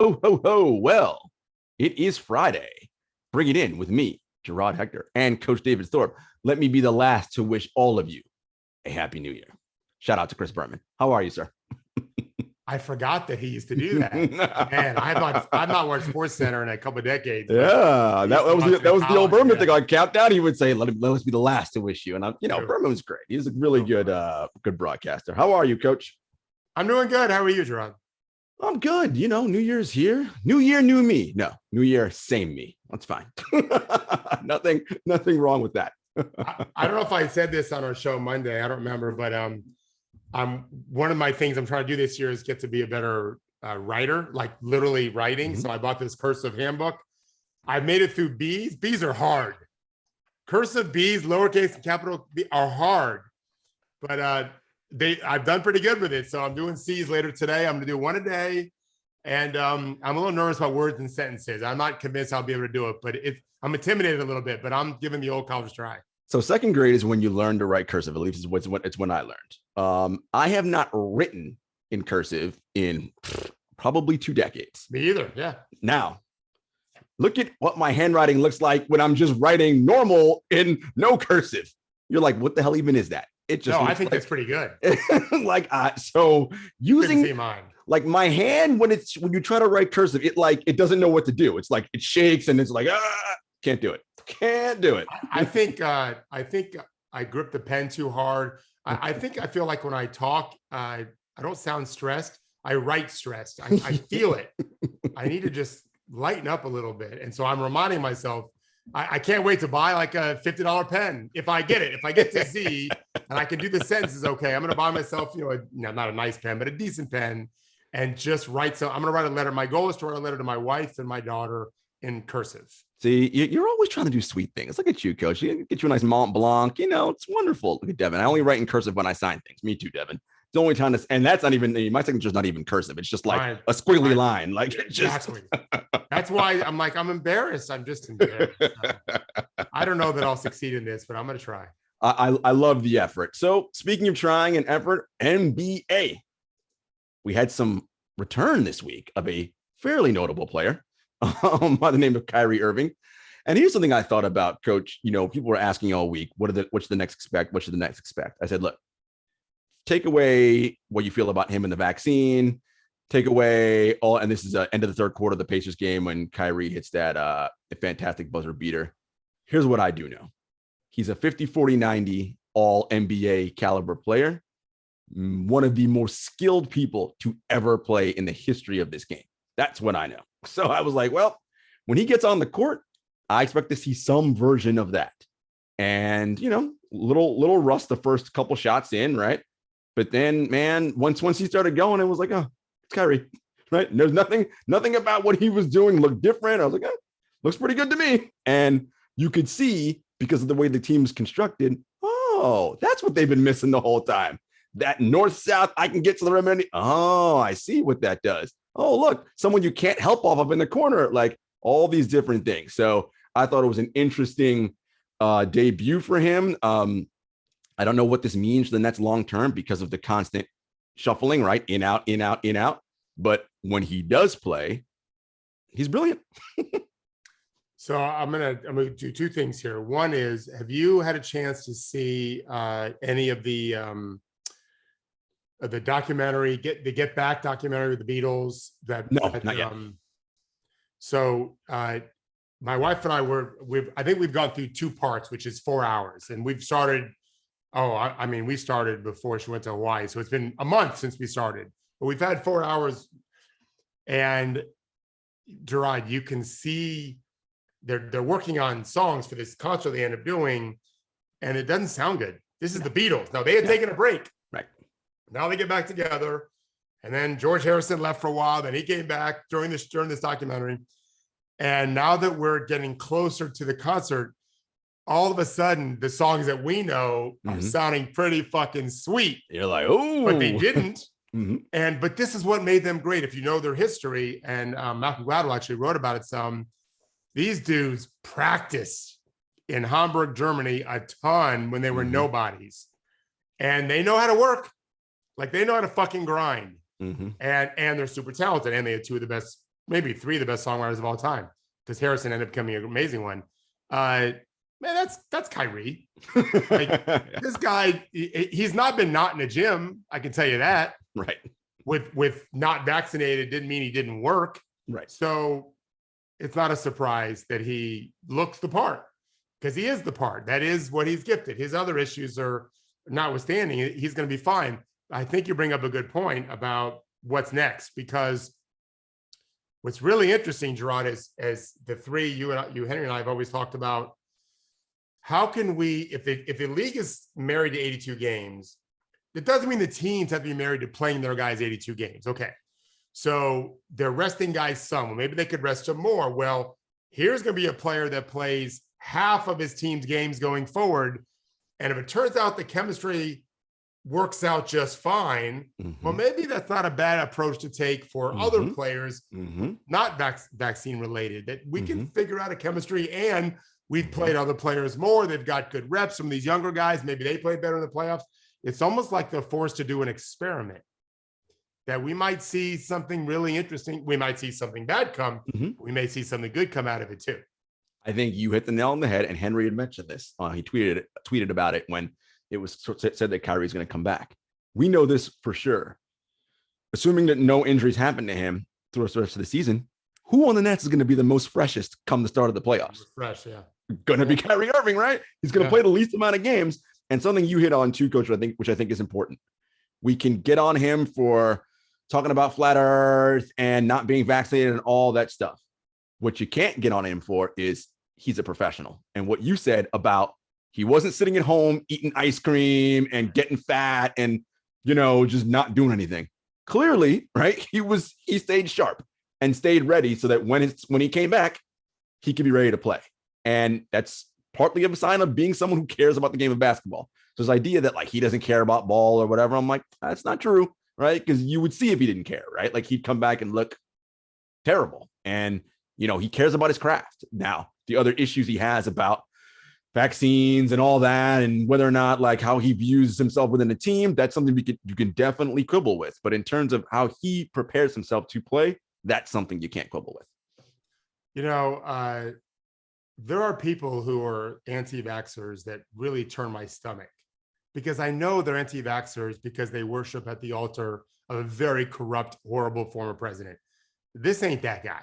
Ho, ho, ho. Well, it is Friday. Bring it in with me, Jarod, Hector, and Coach David Thorpe. Let me be the last to wish all of you a Happy New Year. Shout out to Chris Berman. How are you, sir? I forgot that he used to do that. Man, I've not watched Sports Center in a couple of decades. Yeah, that was the old Berman thing. On Countdown, he would say, let us be the last to wish you. And Berman was great. He's a really good broadcaster. How are you, Coach? I'm doing good. How are you, Jarod? I'm good. New Year's here. New year, new me. No, new year, same me. That's fine. Nothing wrong with that. I don't know if I said this on our show Monday. I don't remember, but one of my things I'm trying to do this year is get to be a better writer, like literally writing. Mm-hmm. So I bought this Cursive handbook. I made it through B's. B's are hard. Cursive B's, lowercase and capital B are hard, but I've done pretty good with it. So I'm doing C's later today. I'm going to do one a day. And I'm a little nervous about words and sentences. I'm not convinced I'll be able to do it, but I'm intimidated a little bit, but I'm giving the old college try. So second grade is when you learn to write cursive. At least it's when I learned. I have not written in cursive in probably 2 decades. Me either. Yeah. Now, look at what my handwriting looks like when I'm just writing normal in no cursive. You're like, what the hell even is that? It just I think that's pretty good. So using mine. Like my hand when you try to write cursive, it doesn't know what to do. It's like it shakes and it's like can't do it. I think I grip the pen too hard. I feel like when I talk, I don't sound stressed. I write stressed. I feel it. I need to just lighten up a little bit. And so I'm reminding myself, I can't wait to buy like a $50 pen. If I get to Z and I can do the sentences, okay, I'm going to buy myself, not a nice pen, but a decent pen and just write. So I'm going to write a letter. My goal is to write a letter to my wife and my daughter in cursive. See, you're always trying to do sweet things. Look at you, Coach. You get you a nice Mont Blanc. It's wonderful. Look at Devin. I only write in cursive when I sign things. Me too, Devin. It's the only time and that's not even, my signature's not even cursive. It's just like a squiggly line. Like exactly. That's why I'm embarrassed. I'm just embarrassed. I don't know that I'll succeed in this, but I'm going to try. I love the effort. So speaking of trying and effort, NBA, we had some return this week of a fairly notable player by the name of Kyrie Irving. And here's something I thought about, Coach. People were asking all week, what's the next expect? What should the next expect? I said, look, take away what you feel about him and the vaccine. Take away all, and this is end of the third quarter of the Pacers game when Kyrie hits that a fantastic buzzer beater. Here's what I do know. He's a 50, 40, 90 all NBA caliber player. One of the most skilled people to ever play in the history of this game. That's what I know. So I was like, well, when he gets on the court, I expect to see some version of that. And, little rust the first couple shots in, right? But then, man, once he started going, it was like, oh, it's Kyrie, right? And there's nothing about what he was doing looked different. I was like, looks pretty good to me. And you could see, because of the way the team's constructed, oh, that's what they've been missing the whole time. That north-south, I can get to the rim. Oh, I see what that does. Oh, look, someone you can't help off of in the corner, like all these different things. So I thought it was an interesting debut for him. I don't know what this means for the Nets long-term because of the constant shuffling, right? In, out, in, out, in, out. But when he does play, he's brilliant. So I'm gonna do 2 things here. One is, have you had a chance to see any of the documentary, the Get Back documentary with the Beatles? Not yet. So my wife and I we've gone through 2 parts, which is 4 hours, and we've started. We started before she went to Hawaii, so it's been a month since we started. But we've had 4 hours, and Jarod, you can see they're working on songs for this concert they end up doing, and it doesn't sound good. This is the Beatles. Now they had taken a break. Right. Now they get back together, and then George Harrison left for a while. Then he came back during this documentary, and now that we're getting closer to the concert, all of a sudden the songs that we know are sounding pretty fucking sweet. You're like, oh, but they didn't. But this is what made them great. If you know their history, and Malcolm Gladwell actually wrote about it some. These dudes practiced in Hamburg, Germany, a ton when they were nobodies, and they know how to work. Like they know how to fucking grind, and they're super talented, and they had 2 of the best maybe 3 of the best songwriters of all time, because Harrison ended up becoming an amazing one. Man, that's Kyrie. Like, this guy, he's not been not in the gym. I can tell you that. Right. With not vaccinated didn't mean he didn't work. Right. So it's not a surprise that he looks the part, because he is the part. That is what he's gifted. His other issues are notwithstanding, he's going to be fine. I think you bring up a good point about what's next, because what's really interesting, Jarod, is as the three, you, Henry, and I have always talked about, how can we, if the league is married to 82 games, it doesn't mean the teams have to be married to playing their guys 82 games. Okay. So they're resting guys some. Well, maybe they could rest them more. Well, here's going to be a player that plays half of his team's games going forward. And if it turns out the chemistry works out just fine, well, maybe that's not a bad approach to take for other players, not vaccine related, that we can figure out a chemistry, and we've played other players more. They've got good reps. Some of these younger guys, maybe they play better in the playoffs. It's almost like they're forced to do an experiment, that we might see something really interesting. We might see something bad come. We may see something good come out of it too. I think you hit the nail on the head, and Henry had mentioned this. He tweeted about it when it was said that Kyrie's going to come back. We know this for sure. Assuming that no injuries happen to him through the rest of the season, who on the Nets is going to be the most freshest come the start of the playoffs? Fresh, yeah. Going to be Kyrie Irving, right? He's going to play the least amount of games. And something you hit on too, Coach, which I think is important. We can get on him for talking about flat earth and not being vaccinated and all that stuff. What you can't get on him for is he's a professional. And what you said about he wasn't sitting at home eating ice cream and getting fat and, just not doing anything. Clearly, right? He stayed sharp and stayed ready so that when he came back, he could be ready to play. And that's partly of a sign of being someone who cares about the game of basketball. So this idea that he doesn't care about ball or whatever, I'm like, that's not true, right? Because you would see if he didn't care, right? Like, he'd come back and look terrible. And, he cares about his craft. Now, the other issues he has about vaccines and all that, and whether or not how he views himself within the team, that's something you can definitely quibble with. But in terms of how he prepares himself to play, that's something you can't quibble with. There are people who are anti-vaxxers that really turn my stomach, because I know they're anti-vaxxers because they worship at the altar of a very corrupt, horrible former president. This ain't that guy.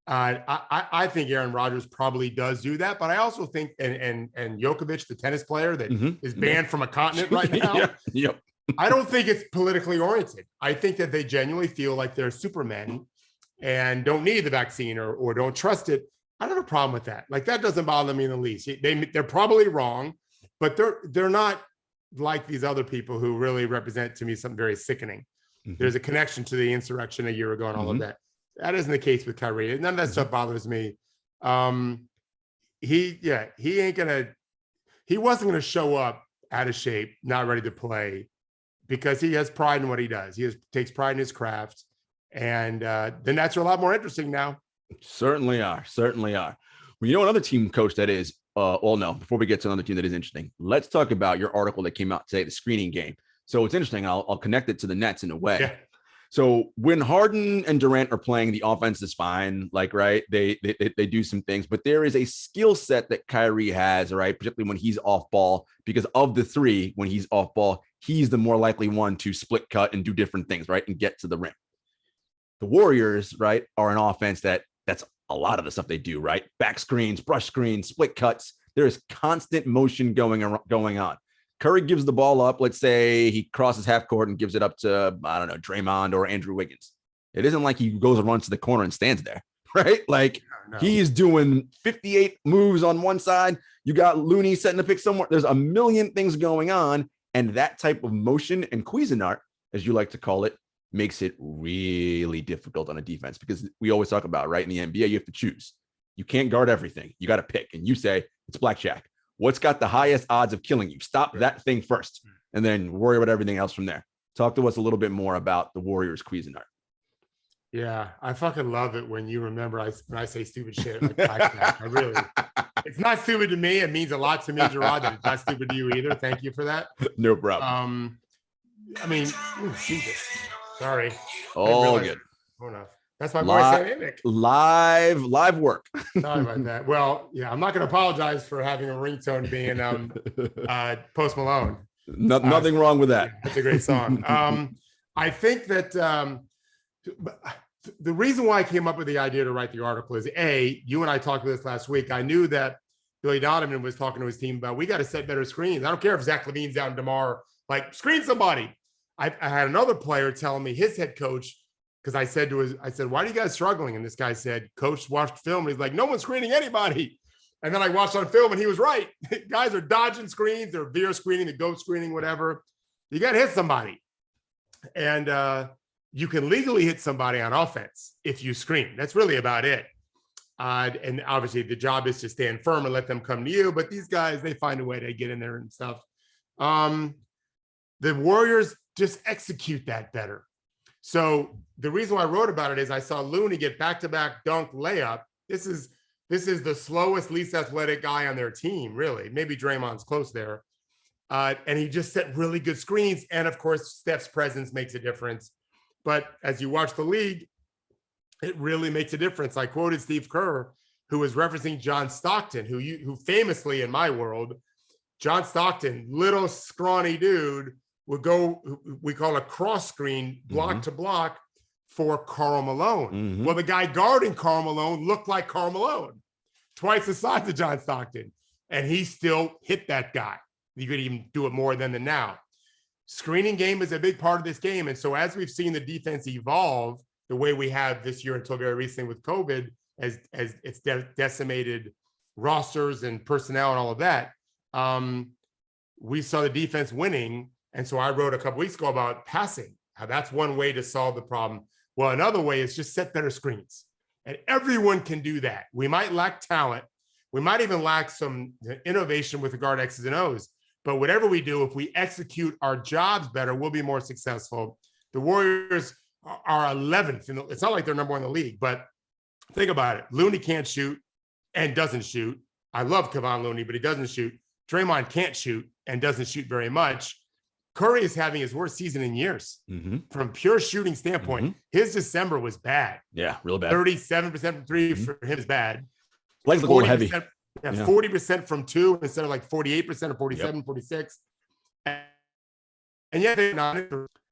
I think Aaron Rodgers probably does do that, but I also think, and Djokovic, the tennis player that is banned from a continent right now, I don't think it's politically oriented. I think that they genuinely feel like they're supermen and don't need the vaccine or don't trust it. I don't have a problem with that. That doesn't bother me in the least. They're probably wrong, but they're not like these other people who really represent to me something very sickening. There's a connection to the insurrection a year ago and all of that. That isn't the case with Kyrie. None of that stuff bothers me. He wasn't going to show up out of shape, not ready to play, because he has pride in what he does. Takes pride in his craft. And the Nets are a lot more interesting now. Certainly are. Well, another team, Coach, that is, before we get to another team that is interesting, let's talk about your article that came out today, the screening game. So it's interesting. I'll connect it to the Nets in a way. Yeah. So when Harden and Durant are playing, the offense is fine. Right, they do some things, but there is a skill set that Kyrie has, right? Particularly when he's off ball, because of the three, when he's off ball, he's the more likely one to split cut and do different things, right, and get to the rim. The Warriors, right, are an offense that's a lot of the stuff they do, right? Back screens, brush screens, split cuts. There is constant motion going on. Curry gives the ball up. Let's say he crosses half court and gives it up to, I don't know, Draymond or Andrew Wiggins. It isn't like he goes and runs to the corner and stands there, right? He's doing 58 moves on one side. You got Looney setting the pick somewhere. There's a million things going on. And that type of motion and Cuisinart, as you like to call it, makes it really difficult on a defense, because we always talk about, right, in the NBA, you have to choose. You can't guard everything. You got to pick. And you say, it's blackjack. What's got the highest odds of killing you? Stop that thing first, and then worry about everything else from there. Talk to us a little bit more about the Warriors' Cuisinart. Yeah, I fucking love it when you remember when I say stupid shit. I really, it's not stupid to me. It means a lot to me, Jarod, that it's not stupid to you either. Thank you for that. No problem. Jesus. Sorry. All good. Enough. That's my boy Sam Amick. Live work. Sorry about that. Well, yeah, I'm not going to apologize for having a ringtone being Post Malone. Nothing wrong with that. Yeah, that's a great song. I think that the reason why I came up with the idea to write the article is you and I talked about this last week. I knew that Billy Donovan was talking to his team about, we got to set better screens. I don't care if Zach LaVine's out and DeMar, like, screen somebody. I had another player telling me, his head coach, because I said, why are you guys struggling? And this guy said, coach watched film and he's like, no one's screening anybody. And then I watched on film and he was right. Guys are dodging screens, they're veer screening, the go screening, whatever. You got to hit somebody. And you can legally hit somebody on offense if you screen. That's really about it. And obviously the job is to stand firm and let them come to you. But these guys, they find a way to get in there and stuff. The Warriors just execute that better. So the reason why I wrote about it is I saw Looney get back-to-back dunk layup. This is the slowest, least athletic guy on their team, really. Maybe Draymond's close there. And he just set really good screens. And of course, Steph's presence makes a difference. But as you watch the league, it really makes a difference. I quoted Steve Kerr, who was referencing John Stockton, who famously in my world, John Stockton, little scrawny dude, would go, we call a cross screen, block to block for Karl Malone. Well, the guy guarding Karl Malone looked like Karl Malone, twice the size of John Stockton. And he still hit that guy. You could even do it more than now. Screening game is a big part of this game. And so as we've seen the defense evolve the way we have this year until very recently with COVID, as it's decimated rosters and personnel and all of that, we saw the defense winning. And so I wrote a couple weeks ago about passing, how that's one way to solve the problem. Well, another way is just set better screens. And everyone can do that. We might lack talent. We might even lack some innovation with regard to X's and O's. But whatever we do, if we execute our jobs better, we'll be more successful. The Warriors are 11th. It's not like they're number one in the league, but think about it. Looney can't shoot and doesn't shoot. I love Kevon Looney, but he doesn't shoot. Draymond can't shoot and doesn't shoot very much. Curry is having his worst season in years. From pure shooting standpoint. His December was bad. Yeah, real bad. 37% from three for him is bad. Legs a little heavy. Yeah, 40% from two instead of like 48% or 47, 46. And yet they're not,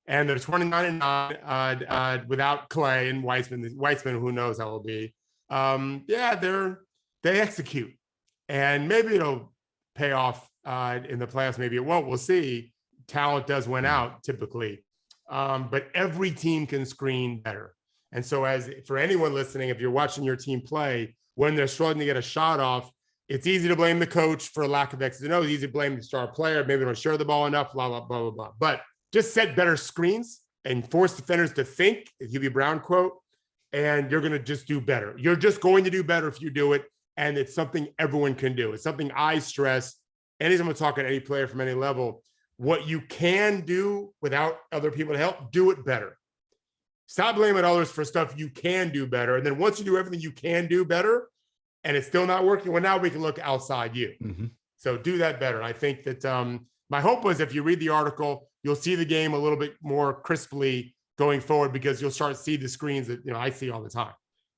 and they're 29-9 without Clay and Weissman, who knows how it'll be. They execute. And maybe it'll pay off in the playoffs. Maybe it won't. We'll see. Talent does win out typically. But every team can screen better. And so as for anyone listening, if you're watching your team play, when they're struggling to get a shot off, it's easy to blame the coach for a lack of X's and O's. Easy to blame the star player. Maybe they don't share the ball enough, blah, blah, blah, blah, blah. But just set better screens and force defenders to think, a Hubie Brown quote, and you're going to just do better. You're just going to do better if you do it. And it's something everyone can do. It's something I stress. Anytime I'm talking to any player from any level, what you can do without other people to help, do it better. Stop blaming others for stuff you can do better. And then once you do everything you can do better, and it's still not working, well, now we can look outside you. So do that better. I think that my hope was if you read the article, you'll see the game a little bit more crisply going forward because you'll start to see the screens that I see all the time.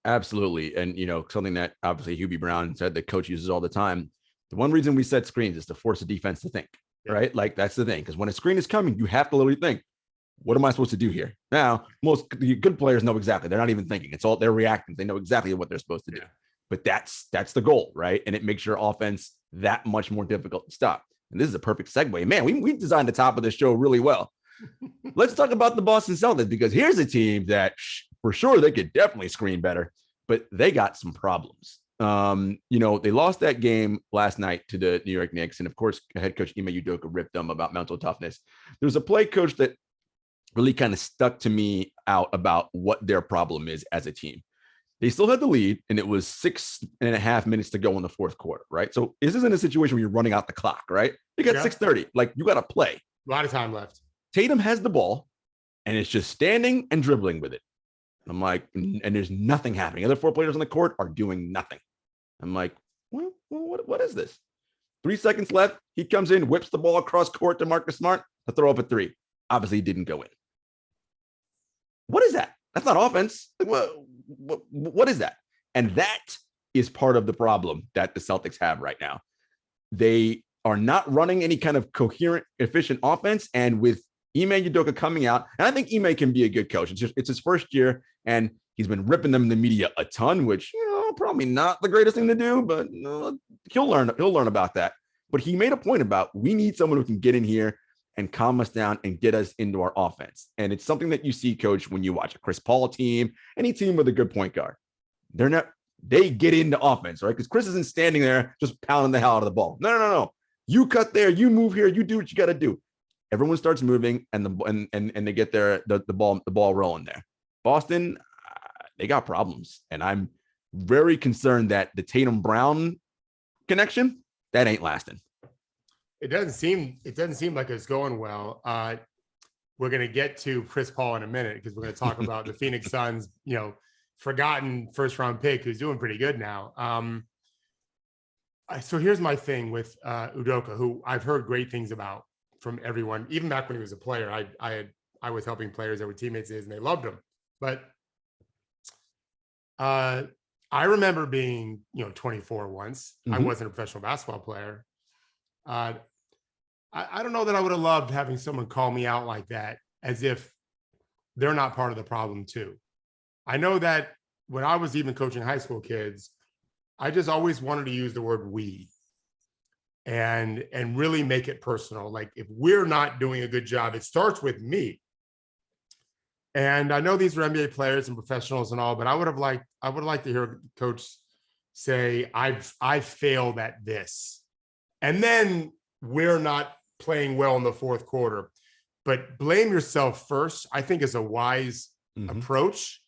Absolutely. And, something that obviously Hubie Brown said that coach uses all the time. The one reason we set screens is to force the defense to think, right? Like that's the thing. Because when a screen is coming, you have to literally think, what am I supposed to do here? Now, most good players know exactly. They're not even thinking. It's all they're reacting. They know exactly what they're supposed to do. But that's the goal, right? And it makes your offense that much more difficult to stop. And this is a perfect segue. Man, we designed the top of the show really well. Let's talk about the Boston Celtics, because here's a team that for sure they could definitely screen better, but they got some problems. They lost that game last night to the New York Knicks. And of course, head coach Ime Udoka ripped them about mental toughness. There's a play coach that really kind of stuck to me out about what their problem is as a team. They still had the lead, and it was 6.5 minutes to go in the fourth quarter, right? So this isn't a situation where you're running out the clock, right? You got 6:30, like you got to play. A lot of time left. Tatum has the ball, and it's just standing and dribbling with it. I'm like, and there's nothing happening. Other four players on the court are doing nothing. I'm like, well, what is this? 3 seconds left. He comes in, whips the ball across court to Marcus Smart to throw up a three. Obviously, he didn't go in. What is that? That's not offense. Like, what is that? And that is part of the problem that the Celtics have right now. They are not running any kind of coherent, efficient offense. And with Ime Udoka coming out, and I think Ime can be a good coach. It's his first year, and he's been ripping them in the media a ton, which, probably not the greatest thing to do, but he'll learn about that. But he made a point about, we need someone who can get in here and calm us down and get us into our offense. And it's something that you see, coach, when you watch a Chris Paul team, any team with a good point guard. They get into offense, right? Because Chris isn't standing there just pounding the hell out of the ball. No. You cut there, you move here, you do what you got to do. Everyone starts moving, and they get the ball rolling there. Boston, they got problems, and I'm very concerned that the Tatum Brown connection, that ain't lasting. It doesn't seem like it's going well. We're going to get to Chris Paul in a minute, because we're going to talk about the Phoenix Suns, forgotten first round pick who's doing pretty good now. So here's my thing with Udoka, who I've heard great things about from everyone. Even back when he was a player, I was helping players that were teammates of his, and they loved him. But I remember being 24 once. I wasn't a professional basketball player. I don't know that I would have loved having someone call me out like that, as if they're not part of the problem too. I know that when I was even coaching high school kids, I just always wanted to use the word we and really make it personal. Like, if we're not doing a good job, it starts with me. And I know these are NBA players and professionals and all, but I would have liked to hear a coach say, I've failed at this. And then we're not playing well in the fourth quarter. But blame yourself first, I think, is a wise approach.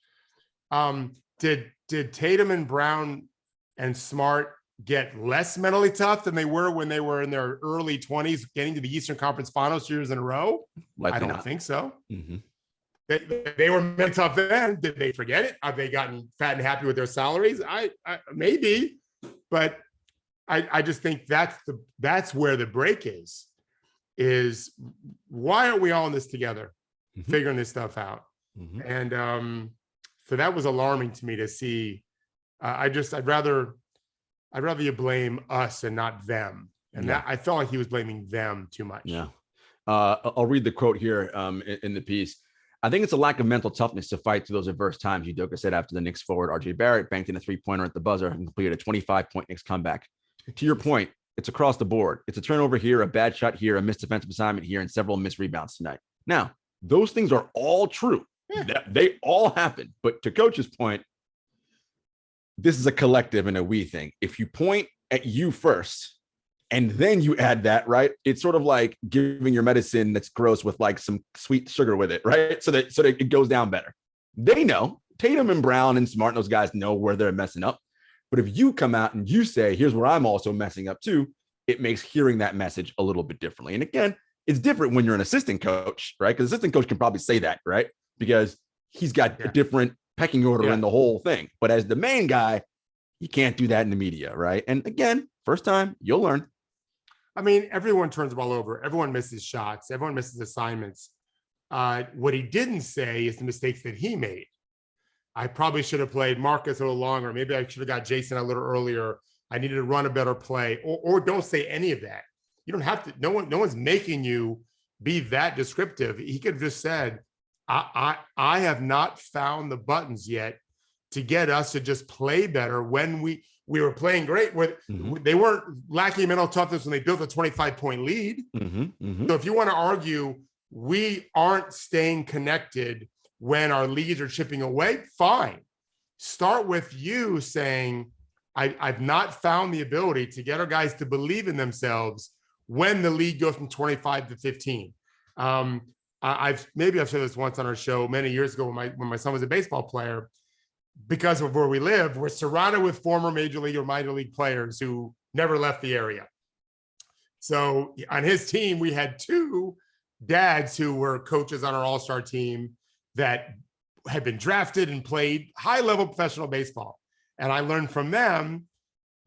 Did Tatum and Brown and Smart get less mentally tough than they were when they were in their early 20s, getting to the Eastern Conference Finals years in a row? I don't think so. They were mentally tough then. Did they forget it? Have they gotten fat and happy with their salaries? I maybe, but I just think that's where the break is why aren't we all in this together, figuring this stuff out? And so that was alarming to me to see. I'd rather you blame us and not them. And that, I felt like he was blaming them too much. Yeah. I'll read the quote here in the piece. I think it's a lack of mental toughness to fight through those adverse times, Udoka said after the Knicks forward RJ Barrett banked in a three-pointer at the buzzer and completed a 25-point Knicks comeback. To your point, it's across the board. It's a turnover here, a bad shot here, a missed defensive assignment here, and several missed rebounds tonight. Now, those things are all true. They all happen. But to Coach's point, this is a collective and a we thing. If you point at you first, and then you add that, right? It's sort of like giving your medicine that's gross with like some sweet sugar with it, right? So that it goes down better. They know. Tatum and Brown and Smart, and those guys know where they're messing up. But if you come out and you say, here's where I'm also messing up too, it makes hearing that message a little bit differently. And again, it's different when you're an assistant coach, right? Because assistant coach can probably say that, right? Because he's got a different pecking order in the whole thing. But as the main guy, you can't do that in the media, right? And again, first time, you'll learn. I mean, everyone turns the ball over. Everyone misses shots. Everyone misses assignments. What he didn't say is the mistakes that he made. I probably should have played Marcus a little longer. Maybe I should have got Jason a little earlier. I needed to run a better play, or don't say any of that. You don't have to. No one's making you be that descriptive. He could have just said, I have not found the buttons yet to get us to just play better when we were playing great. They weren't lacking mental toughness when they built a 25-point lead. So if you want to argue we aren't staying connected when our leads are chipping away, fine. Start with you saying, I've not found the ability to get our guys to believe in themselves when the lead goes from 25 to 15. I've said this once on our show many years ago when my son was a baseball player. Because of where we live, we're surrounded with former major league or minor league players who never left the area. So on his team, we had two dads who were coaches on our all-star team that had been drafted and played high-level professional baseball. And I learned from them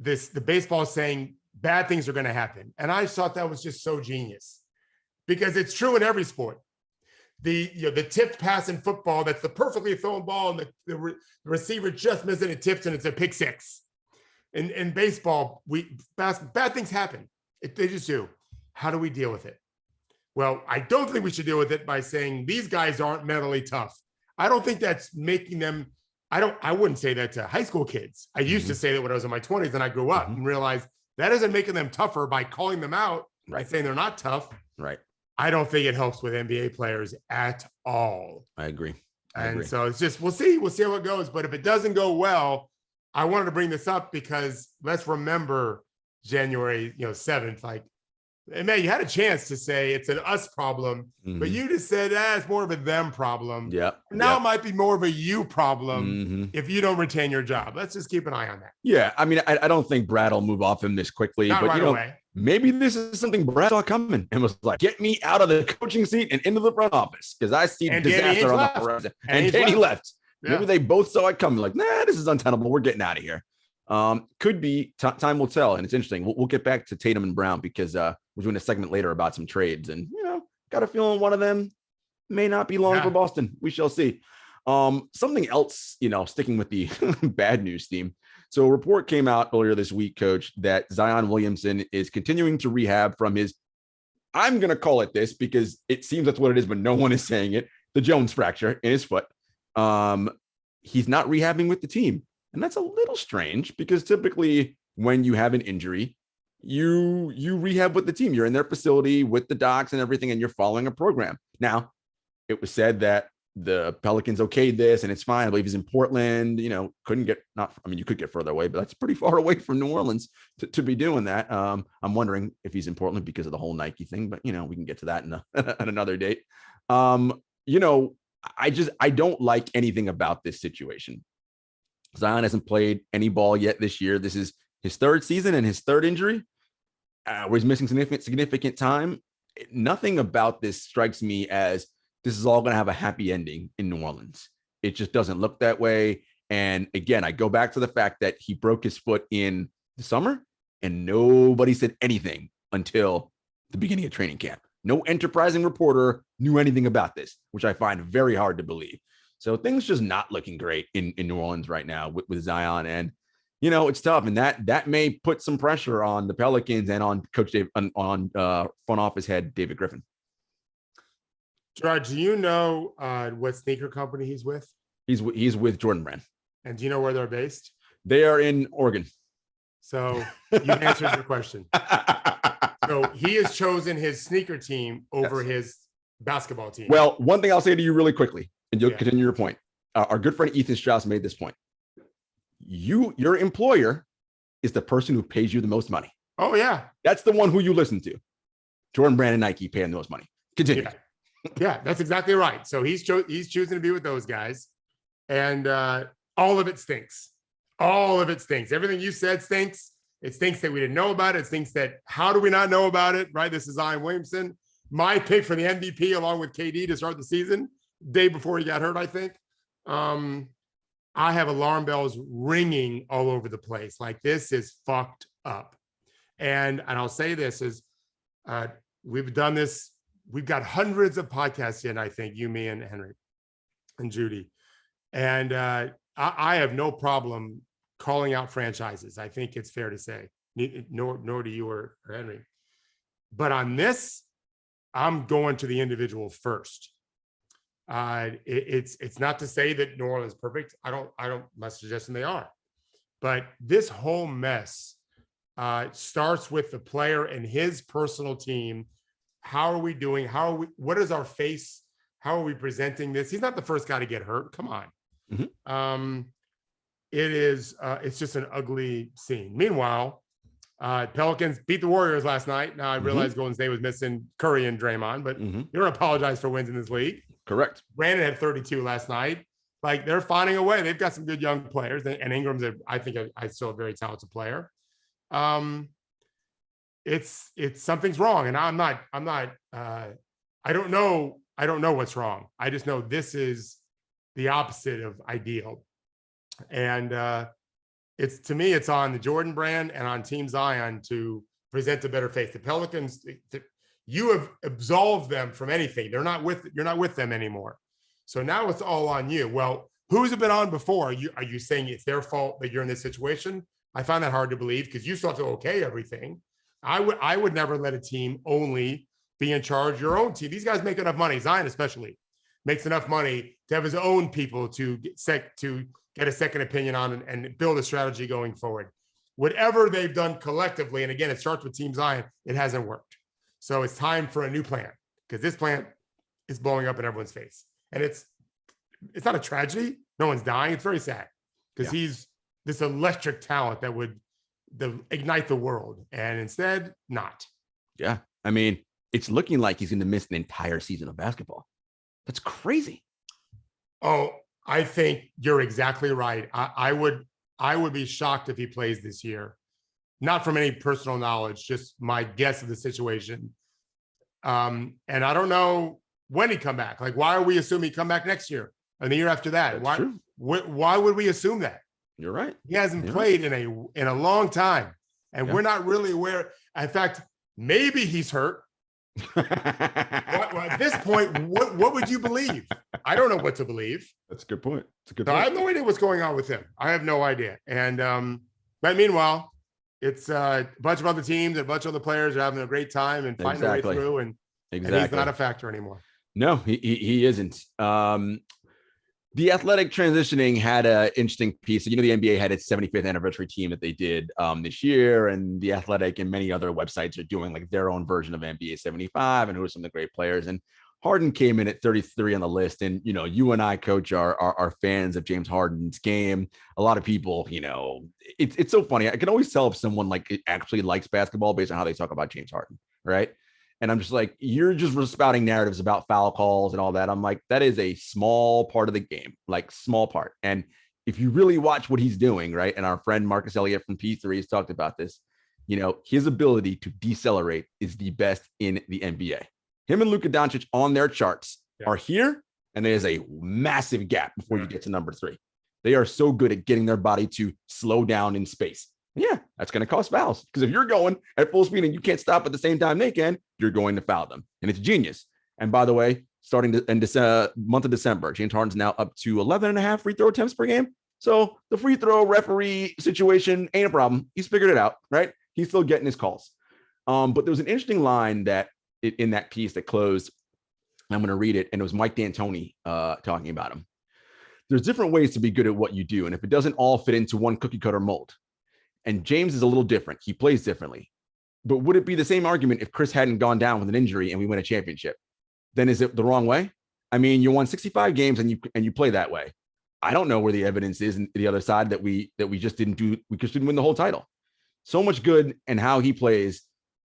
the baseball saying bad things are going to happen. And I thought that was just so genius, because it's true in every sport. the tipped pass in football that's the perfectly thrown ball and the receiver just misses it, tips, and it's a pick six. In baseball, bad things happen. They just do. How do we deal with it? Well, I don't think we should deal with it by saying these guys aren't mentally tough. I don't think that's making them. I wouldn't say that to high school kids. I used to say that when I was in my 20s and I grew up and realized that isn't making them tougher by calling them out and saying they're not tough. Right. I don't think it helps with NBA players at all. I agree. So it's just, we'll see how it goes. But if it doesn't go well, I wanted to bring this up because let's remember January 7th, like, and man, you had a chance to say it's an us problem, but you just said it's more of a them problem. Yeah. Now it might be more of a you problem if you don't retain your job. Let's just keep an eye on that. Yeah. I mean, I don't think Brad will move off him this quickly, Not but right away. maybe this is something Brad saw coming and was like, get me out of the coaching seat and into the front office because I see disaster on the horizon. And Danny left. Yeah. Maybe they both saw it coming, like, nah, this is untenable. We're getting out of here. Could be time will tell. And it's interesting. We'll get back to Tatum and Brown because we're doing a segment later about some trades. And, got a feeling one of them may not be long for Boston. We shall see. Something else, sticking with the bad news theme. So a report came out earlier this week, Coach, that Zion Williamson is continuing to rehab from his, I'm going to call it this because it seems that's what it is, but no one is saying it, the Jones fracture in his foot. He's not rehabbing with the team. And that's a little strange because typically when you have an injury, you rehab with the team. You're in their facility with the docs and everything, and you're following a program. Now, it was said that the Pelicans okayed this and it's fine. I believe he's in Portland, you could get further away, but that's pretty far away from New Orleans to be doing that. I'm wondering if he's in Portland because of the whole Nike thing, but we can get to that at another date. I don't like anything about this situation. Zion hasn't played any ball yet this year. This is his third season and his third injury, where he's missing significant time. Nothing about this strikes me as this is all going to have a happy ending in New Orleans. It just doesn't look that way. And again, I go back to the fact that he broke his foot in the summer and nobody said anything until the beginning of training camp. No enterprising reporter knew anything about this, which I find very hard to believe. So things just not looking great in New Orleans right now with Zion. And, it's tough. And that may put some pressure on the Pelicans and on Coach Dave, on front office head David Griffin. Jarod, do you know what sneaker company he's with? He's with Jordan Brand. And do you know where they're based? They are in Oregon. So you answered your question. So he has chosen his sneaker team over his basketball team. Well, one thing I'll say to you really quickly, and you'll continue your point. Our good friend Ethan Strauss made this point. Your employer is the person who pays you the most money. Oh, yeah. That's the one who you listen to. Jordan Brand and Nike pay him the most money. Continue. Yeah, that's exactly right. So he's choosing to be with those guys. And all of it stinks. All of it stinks. Everything you said stinks. It stinks that we didn't know about it. It stinks that how do we not know about it, right? This is Zion Williamson. My pick for the MVP along with KD to start the season, day before he got hurt, I think. I have alarm bells ringing all over the place. Like, this is fucked up. And I'll say this is we've done this. We've got hundreds of podcasts in, I think, you, me, and Henry and Judy. And I have no problem calling out franchises. I think it's fair to say, nor do you or Henry. But on this, I'm going to the individual first. It's not to say that New Orleans is perfect. I'm not suggesting they are. But this whole mess starts with the player and his personal team. How are we doing? What is our face? How are we presenting this? He's not the first guy to get hurt. Come on. Mm-hmm. It's just an ugly scene. Meanwhile, Pelicans beat the Warriors last night. Now I realize Golden State was missing Curry and Draymond, but you don't apologize for wins in this league. Correct. Brandon had 32 last night. Like, they're finding a way. They've got some good young players, and Ingram's I think still a very talented player. It's something's wrong, and I'm not I don't know what's wrong. I just know this is the opposite of ideal. And to me, it's on the Jordan Brand and on Team Zion to present a better face. The Pelicans, you have absolved them from anything. You're not with them anymore. So now it's all on you. Well, who's it been on before? Are you saying it's their fault that you're in this situation? I find that hard to believe because you still have to okay everything. I would never let a team only be in charge of your own team. These guys make enough money, Zion especially, makes enough money to have his own people to get a second opinion on and build a strategy going forward. Whatever they've done collectively, and again, it starts with Team Zion, it hasn't worked. So it's time for a new plan because this plan is blowing up in everyone's face. And it's not a tragedy. No one's dying. It's very sad because he's this electric talent that would ignite the world. And instead, not. Yeah. I mean, it's looking like he's going to miss an entire season of basketball. That's crazy. Oh, I think you're exactly right. I would be shocked if he plays this year. Not from any personal knowledge, just my guess of the situation. And I don't know when he'd come back. Like, why are we assuming he'd come back next year and the year after that? Why would we assume that? You're right. He hasn't played in a long time, and we're not really aware. In fact, maybe he's hurt. At this point, what would you believe? I don't know what to believe. That's a good point. I have no idea what's going on with him. I have no idea. And but meanwhile, it's a bunch of other teams and a bunch of other players are having a great time and fighting their way through. And he's not a factor anymore. No, he isn't. The Athletic transitioning had an interesting piece. So, the NBA had its 75th anniversary team that they did this year, and the Athletic and many other websites are doing like their own version of NBA 75 and who are some of the great players. And Harden came in at 33 on the list. And, you and I, Coach, are fans of James Harden's game. A lot of people, it's so funny. I can always tell if someone like actually likes basketball based on how they talk about James Harden, right? And I'm just like, you're just spouting narratives about foul calls and all that. I'm like, that is a small part of the game, like small part. And if you really watch what he's doing, right? And our friend Marcus Elliott from P3 has talked about this, his ability to decelerate is the best in the NBA. Him and Luka Doncic on their charts are here, and there's a massive gap before you get to number 3. They are so good at getting their body to slow down in space. Yeah, that's going to cause fouls because if you're going at full speed and you can't stop at the same time they can, you're going to foul them. And it's genius. And by the way, starting in this month of December, James Harden's now up to 11 and a half free throw attempts per game. So the free throw referee situation ain't a problem. He's figured it out, right? He's still getting his calls. But there was an interesting line that in that piece that closed. I'm going to read it. And it was Mike D'Antoni talking about him. There's different ways to be good at what you do. And if it doesn't all fit into one cookie cutter mold, and James is a little different. He plays differently. But would it be the same argument if Chris hadn't gone down with an injury and we win a championship? Then is it the wrong way? I mean, you won 65 games and you play that way. I don't know where the evidence is in the other side that we just didn't do. We just didn't win the whole title. So much good and how he plays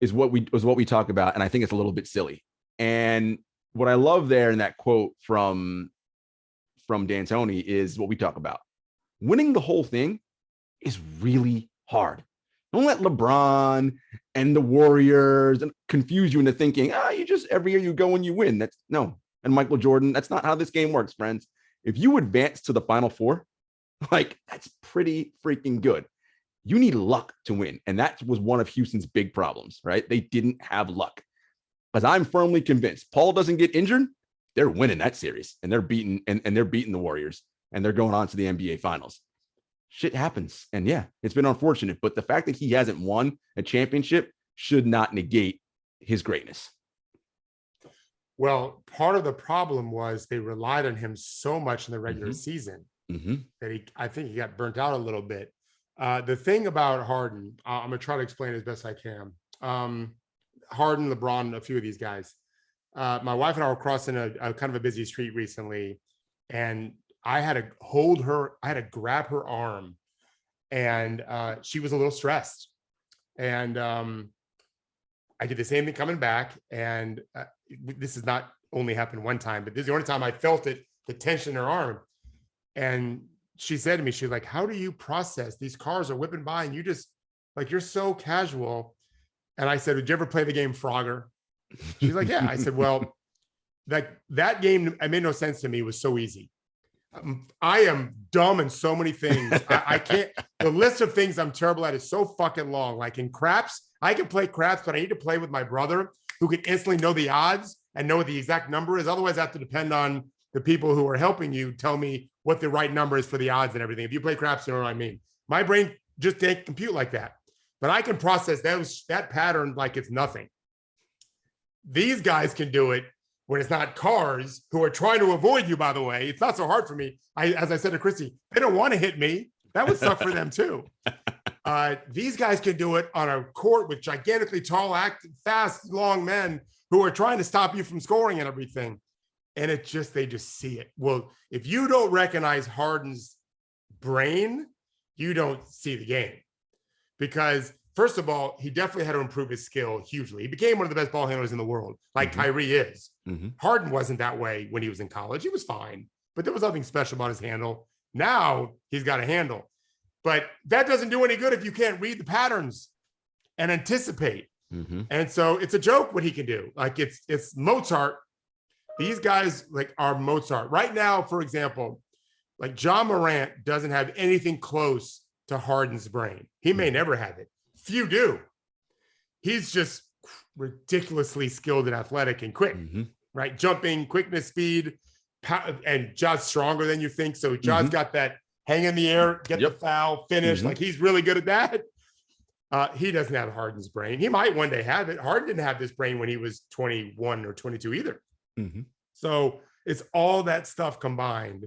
is what we talk about. And I think it's a little bit silly. And what I love there in that quote from D'Antoni is what we talk about. Winning the whole thing is really hard. Don't let LeBron and the Warriors confuse you into thinking, you just every year you go and you win. And Michael Jordan, that's not how this game works, friends. If you advance to the Final Four, that's pretty freaking good. You need luck to win. And that was one of Houston's big problems, right? They didn't have luck. Because I'm firmly convinced Paul doesn't get injured, they're winning that series and they're beating the Warriors and they're going on to the NBA Finals. Shit happens. And yeah, it's been unfortunate, but the fact that he hasn't won a championship should not negate his greatness. Well, part of the problem was they relied on him so much in the regular season that I think he got burnt out a little bit. The thing about Harden, I'm going to try to explain as best I can. Harden, LeBron, a few of these guys. My wife and I were crossing a kind of a busy street recently, and I had to hold her. I had to grab her arm, and she was a little stressed. And I did the same thing coming back. And this has not only happened one time, but this is the only time I felt it, the tension in her arm. And she said to me, she's like, how do you process? These cars are whipping by and you just you're so casual. And I said, did you ever play the game Frogger? She's like, yeah. I said, well, that game, it made no sense to me. It was so easy. I am dumb in so many things. I can't, the list of things I'm terrible at is so fucking long. Like in craps, I can play craps, but I need to play with my brother. who can instantly know the odds and know what the exact number is. Otherwise, I have to depend on the people who are helping you tell me what the right number is for the odds and everything. If you play craps, you know what I mean. My brain just can't compute like that. But I can process that pattern like it's nothing. These guys can do it when it's not cars who are trying to avoid you, by the way. It's not so hard for me. As I said to Christy, they don't want to hit me. That would suck for them too. These guys can do it on a court with gigantically tall, fast, long men who are trying to stop you from scoring and everything. And they just see it. Well, if you don't recognize Harden's brain, you don't see the game. Because first of all, he definitely had to improve his skill hugely. He became one of the best ball handlers in the world, like Kyrie is. Harden wasn't that way when he was in college. He was fine, but there was nothing special about his handle. Now he's got a handle. But that doesn't do any good if you can't read the patterns and anticipate. And so it's a joke what he can do. Like it's Mozart. These guys like are Mozart. Right now, for example, like John Morant doesn't have anything close to Harden's brain. He may never have it. Few do. He's just ridiculously skilled and athletic and quick, right? Jumping, quickness, speed, and Ja's stronger than you think. So Ja's got that hang in the air, get the foul, finish. Like he's really good at that. He doesn't have Harden's brain. He might one day have it. Harden didn't have this brain when he was 21 or 22 either. So it's all that stuff combined.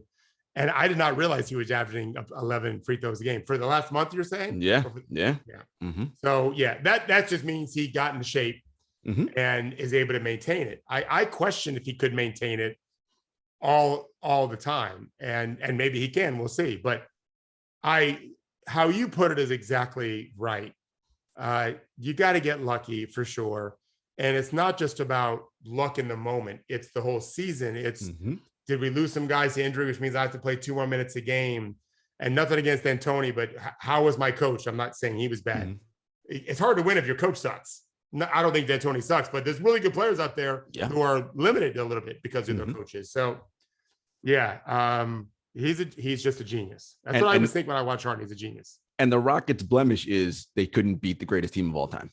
And I did not realize he was averaging 11 free throws a game for the last month. You're saying? Yeah. So yeah, that just means he got in shape and is able to maintain it. I question if he could maintain it all the time, and maybe he can. We'll see. But how you put it is exactly right. You got to get lucky for sure, and it's not just about luck in the moment. It's the whole season. It's did we lose some guys to injury, which means I have to play 2 more minutes a game? And nothing against D'Antoni, but how was my coach? I'm not saying he was bad. It's hard to win if your coach sucks. No, I don't think D'Antoni sucks, but there's really good players out there who are limited a little bit because of their coaches. So, yeah, he's just a genius. That's what I always think when I watch Harden. He's a genius. And the Rockets' blemish is they couldn't beat the greatest team of all time.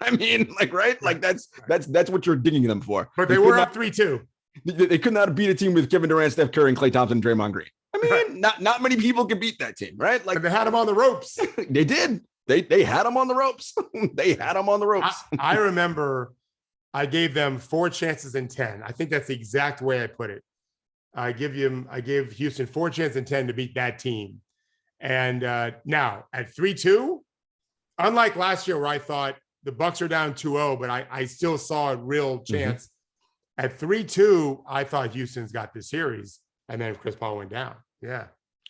I mean, like, right? Like that's what you're digging them for. But they were up 3-2. They could not beat a team with Kevin Durant, Steph Curry, and Klay Thompson, and Draymond Green. I mean, not many people could beat that team, right? Like and they had them on the ropes. They did. They had them on the ropes. They had them on the ropes. I remember I gave them 4 chances in 10. I think that's the exact way I put it. I gave Houston 4 chances in 10 to beat that team. And now at 3-2, unlike last year where I thought the Bucks are down 2-0, but I still saw a real chance. At 3-2, I thought Houston's got this series, and then Chris Paul went down. Yeah,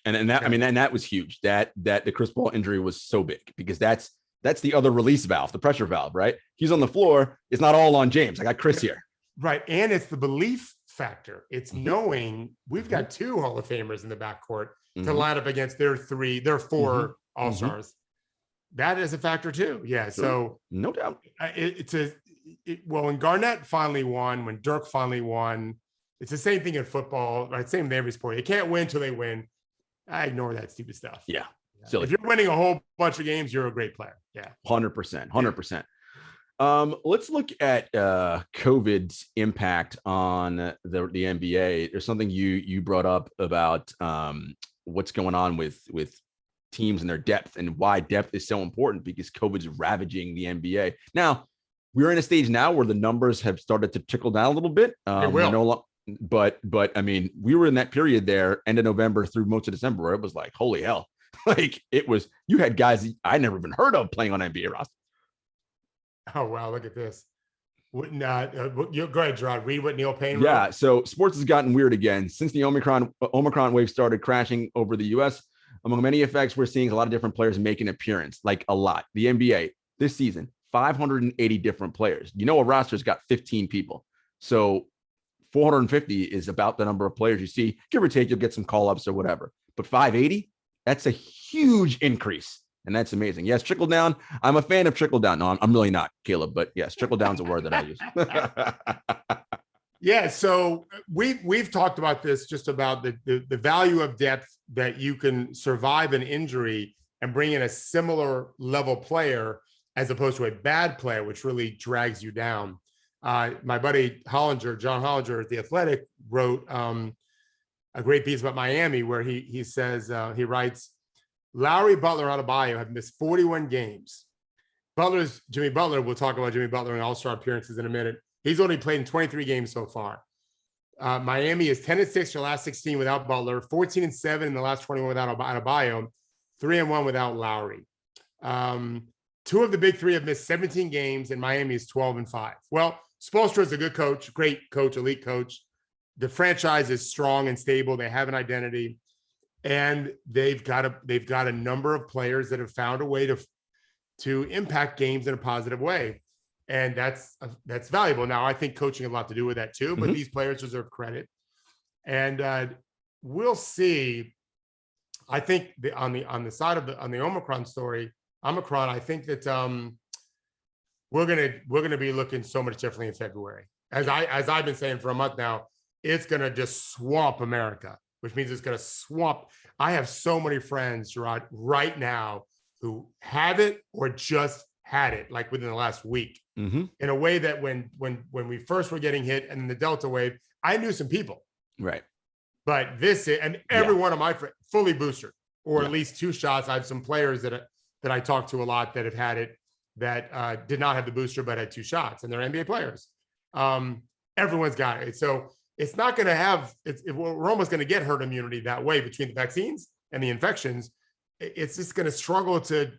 and that I mean, and that was huge. That the Chris Paul injury was so big because that's the other release valve, the pressure valve, right? He's on the floor. It's not all on James. I got Chris here, right? And it's the belief factor. It's knowing we've got 2 Hall of Famers in the backcourt to line up against their 4 All-Stars. That is a factor too. Yeah, so no doubt. When Garnett finally won, when Dirk finally won, it's the same thing in football, right? Same in every sport. They can't win till they win. I ignore that stupid stuff. Yeah. Silly. If you're winning a whole bunch of games, you're a great player. Yeah. 100%. Let's look at COVID's impact on the NBA. There's something you brought up about what's going on with teams and their depth and why depth is so important because COVID's ravaging the NBA. Now, we're in a stage now where the numbers have started to trickle down a little bit. But I mean, we were in that period there, end of November through most of December, where it was like, holy hell. Like it was, you had guys I never even heard of playing on NBA roster. Oh, wow. Look at this. Go ahead, Jarod. Read what Neil Payne wrote. Yeah. So sports has gotten weird again. Since the Omicron wave started crashing over the US, among many effects, we're seeing a lot of different players make an appearance, like a lot. The NBA this season, 580 different players. You know, a roster's got 15 people. So 450 is about the number of players you see. Give or take, you'll get some call-ups or whatever. But 580, that's a huge increase. And that's amazing. Yes, trickle down. I'm a fan of trickle down. No, I'm really not, Caleb. But yes, trickle down's a word that I use. Yeah, so we've talked about this, just about the value of depth, that you can survive an injury and bring in a similar level player as opposed to a bad player, which really drags you down. My buddy John Hollinger at The Athletic, wrote a great piece about Miami where he says, he writes, Lowry, Butler, Adebayo have missed 41 games. Jimmy Butler, we'll talk about Jimmy Butler and All-Star appearances in a minute. He's only played in 23 games so far. Miami is 10-6 their last 16 without Butler, 14-7 in the last 21 without Adebayo, 3-1 without Lowry. Two of the big three have missed 17 games, and Miami is 12-5. Well, Spoelstra is a good coach, great coach, elite coach. The franchise is strong and stable. They have an identity, and they've got a number of players that have found a way to impact games in a positive way. And that's valuable. Now, I think coaching has a lot to do with that too, but these players deserve credit. And we'll see. I think on the side of the Omicron story, I think that we're gonna be looking so much differently in February. As I've been saying for a month now, it's gonna just swamp America, which means it's gonna swamp. I have so many friends, Jarod, right now who have it or just had it like within the last week, in a way that when we first were getting hit and the Delta wave, I knew some people. Right. But every one of my friends fully boosted, or at least 2 shots. I have some players that I talked to a lot that have had it that did not have the booster, but had 2 shots, and they're NBA players. Everyone's got it. So it's not going to have, we're almost going to get herd immunity that way between the vaccines and the infections. It's just going to struggle to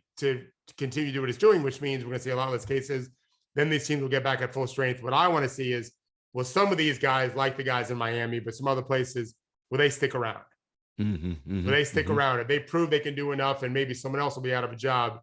continue to do what it's doing, which means we're going to see a lot less cases. Then these teams will get back at full strength. What I want to see is, will some of these guys, like the guys in Miami, but some other places, will they stick around? Will they stick around? If they prove they can do enough, and maybe someone else will be out of a job.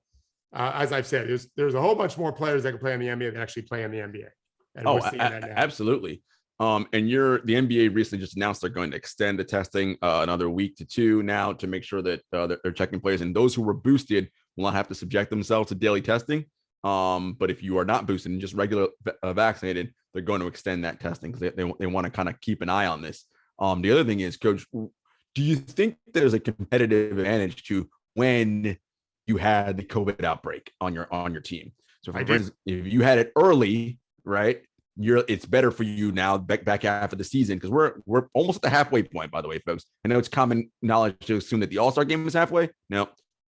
As I've said, there's a whole bunch more players that can play in the NBA than actually play in the NBA. And we're seeing that now. Absolutely. And the NBA recently just announced they're going to extend the testing another week to 2 now to make sure that they're checking players, and those who were boosted will not have to subject themselves to daily testing. But if you are not boosted and just regular vaccinated, they're going to extend that testing because they want to kind of keep an eye on this. The other thing is, Coach, do you think there's a competitive advantage to when you had the COVID outbreak on your team? So for instance, if you had it early, right, it's better for you now back half of the season, because we're almost at the halfway point, by the way, folks. I know it's common knowledge to assume that the All-Star game is halfway. No,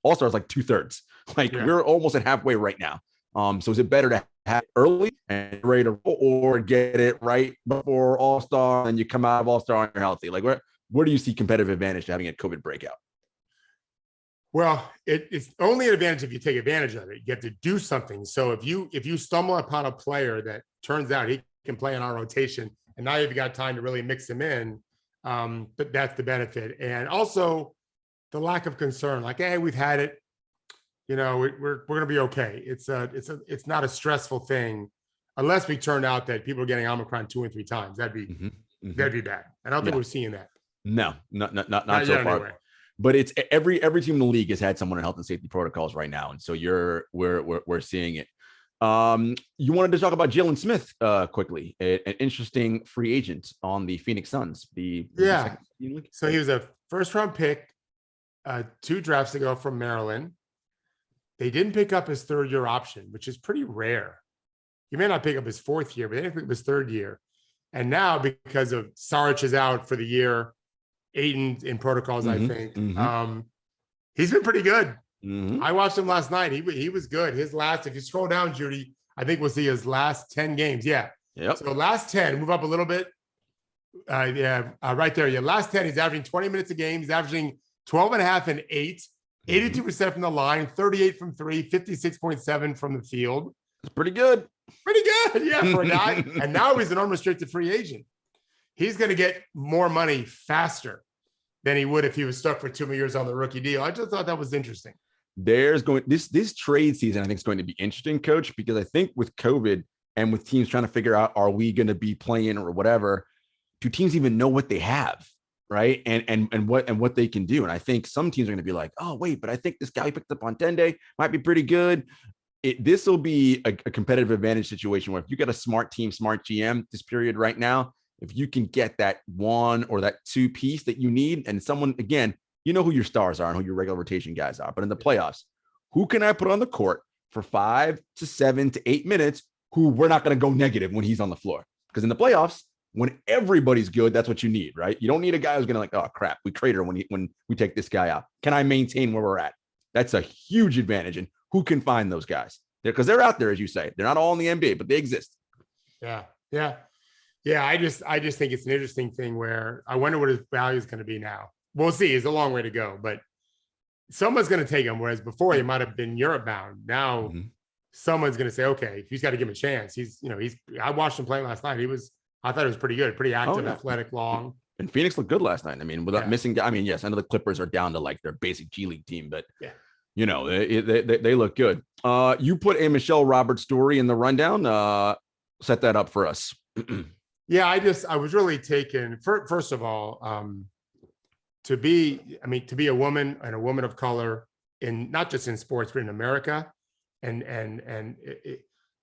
All-Star is like 2/3. We're almost at halfway right now. So is it better to have it early and ready to roll, or get it right before All-Star and you come out of All-Star and you're healthy? Where do you see competitive advantage to having a COVID breakout? Well, it's only an advantage if you take advantage of it. You have to do something. So if you stumble upon a player that turns out he can play in our rotation, and now you've got time to really mix him in, but that's the benefit. And also the lack of concern, like, hey, we've had it. We're going to be okay. It's not a stressful thing, unless we turned out that people are getting Omicron 2 and 3 times. That'd be bad. I don't think we're seeing that. No, not so far. Anyway. But it's every team in the league has had someone in health and safety protocols right now, and so we're seeing it. You wanted to talk about Jalen Smith quickly, an interesting free agent on the Phoenix Suns. So he was a first-round pick 2 drafts ago from Maryland. They didn't pick up his 3rd-year option, which is pretty rare. He may not pick up his 4th year, but they didn't pick up his 3rd year. And now, because of Saric is out for the year, Ayton in protocols, I think. He's been pretty good. I watched him last night. He was good. His last, if you scroll down, Judy, I think we'll see his last 10 games. Yeah. Yep. So last 10, move up a little bit. Right there. Yeah. Last 10, he's averaging 20 minutes a game. He's averaging 12.5 and 8, 82% from the line, 38 from 3, 56.7 from the field. It's pretty good. Yeah, for a guy. And now he's an unrestricted free agent. He's going to get more money faster than he would if he was stuck for 2 more years on the rookie deal. I just thought that was interesting. This trade season, I think, is going to be interesting, Coach, because I think with COVID and with teams trying to figure out, are we going to be playing or whatever, do teams even know what they have, right? And what they can do. And I think some teams are going to be like, oh, wait, but I think this guy we picked up on 10-day might be pretty good. This will be a competitive advantage situation where if you got a smart team, smart GM this period right now, if you can get that 1 or that 2 piece that you need, and someone, again, you know who your stars are and who your regular rotation guys are, but in the playoffs, who can I put on the court for 5 to 7 to 8 minutes who we're not going to go negative when he's on the floor. Because in the playoffs, when everybody's good, that's what you need, right? You don't need a guy who's going to like, oh crap, we trade her when we take this guy out. Can I maintain where we're at? That's a huge advantage. And who can find those guys? Because they're out there, as you say. They're not all in the NBA, but they exist. Yeah. I just think it's an interesting thing where I wonder what his value is going to be now. We'll see. It's a long way to go, but someone's going to take him. Whereas before he might have been Europe bound. Now someone's going to say, okay, he's got to give him a chance. I watched him play last night. I thought it was pretty good, pretty active, athletic, long. And Phoenix looked good last night. I mean, without missing, I mean, yes, I know the Clippers are down to like their basic G League team, but they look good. You put a Michelle Roberts story in the rundown. Set that up for us. Yeah, I was really taken, first of all, to be a woman and a woman of color in not just in sports, but in America. And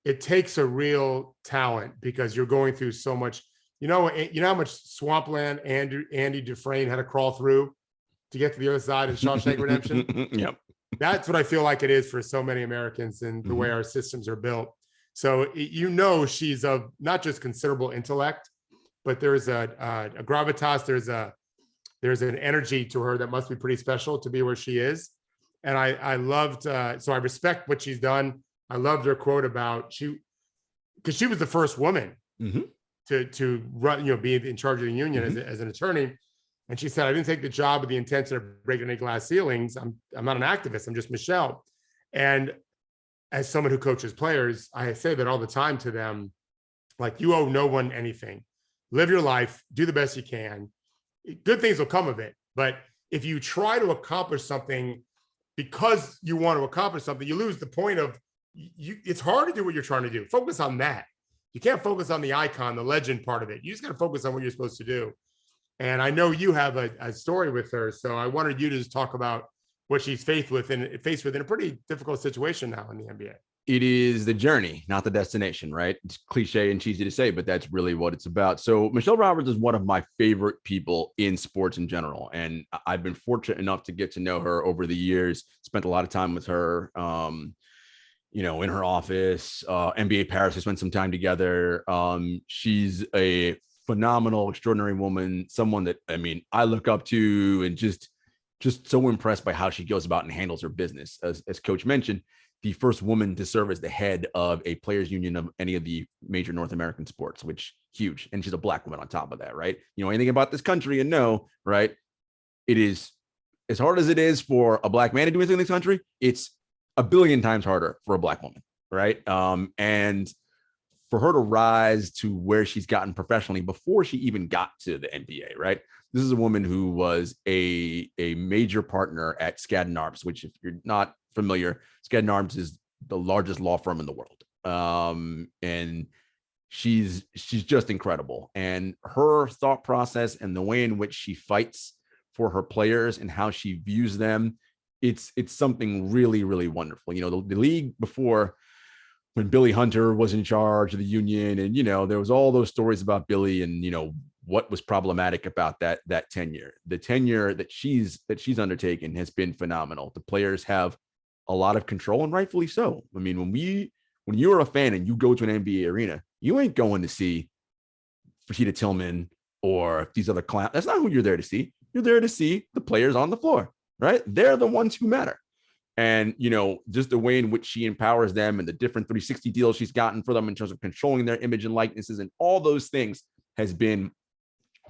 it takes a real talent because you're going through so much, you know how much swampland Andy Dufresne had to crawl through to get to the other side in Shawshank Redemption. Yep. That's what I feel like it is for so many Americans and the way our systems are built. So, she's of not just considerable intellect, but there's a gravitas, there's an energy to her that must be pretty special to be where she is. And I loved, so I respect what she's done. I loved her quote about because she was the first woman to run, be in charge of the union as an attorney. And she said, I didn't take the job with the intention of breaking any glass ceilings. I'm not an activist. I'm just Michelle. And as someone who coaches players, I say that all the time to them, like, you owe no one anything. Live your life, do the best you can. Good things will come of it. But if you try to accomplish something because you want to accomplish something, you lose the point of it's hard to do what you're trying to do. Focus on that. You can't focus on the icon, the legend part of it. You just got to focus on what you're supposed to do. And I know you have a story with her. So I wanted you to just talk about what she's faced with in a pretty difficult situation now in the NBA. It is the journey, not the destination, right? It's cliche and cheesy to say, but that's really what it's about. So Michelle Roberts is one of my favorite people in sports in general. And I've been fortunate enough to get to know her over the years, spent a lot of time with her, in her office, NBA Paris, we spent some time together. She's a phenomenal, extraordinary woman, someone that, I look up to and just so impressed by how she goes about and handles her business. As Coach mentioned, the first woman to serve as the head of a players union of any of the major North American sports, which huge. And she's a Black woman on top of that, right? You know anything about this country and know, right? It is as hard as it is for a Black man to do anything in this country. It's a billion times harder for a Black woman, right? And for her to rise to where she's gotten professionally before she even got to the NBA, right? This is a woman who was a major partner at Skadden Arps, which, if you're not familiar, Skadden Arps is the largest law firm in the world. And she's just incredible. And her thought process and the way in which she fights for her players and how she views them, it's something really, really wonderful. The league before, when Billy Hunter was in charge of the union, and there was all those stories about Billy and what was problematic about that tenure. The tenure that she's undertaken has been phenomenal. The players have a lot of control, and rightfully so. When you're a fan and you go to an NBA arena, you ain't going to see Rashida Tillman or these other clowns. That's not who you're there to see. You're there to see the players on the floor, right? They're the ones who matter. And, just the way in which she empowers them and the different 360 deals she's gotten for them in terms of controlling their image and likenesses and all those things has been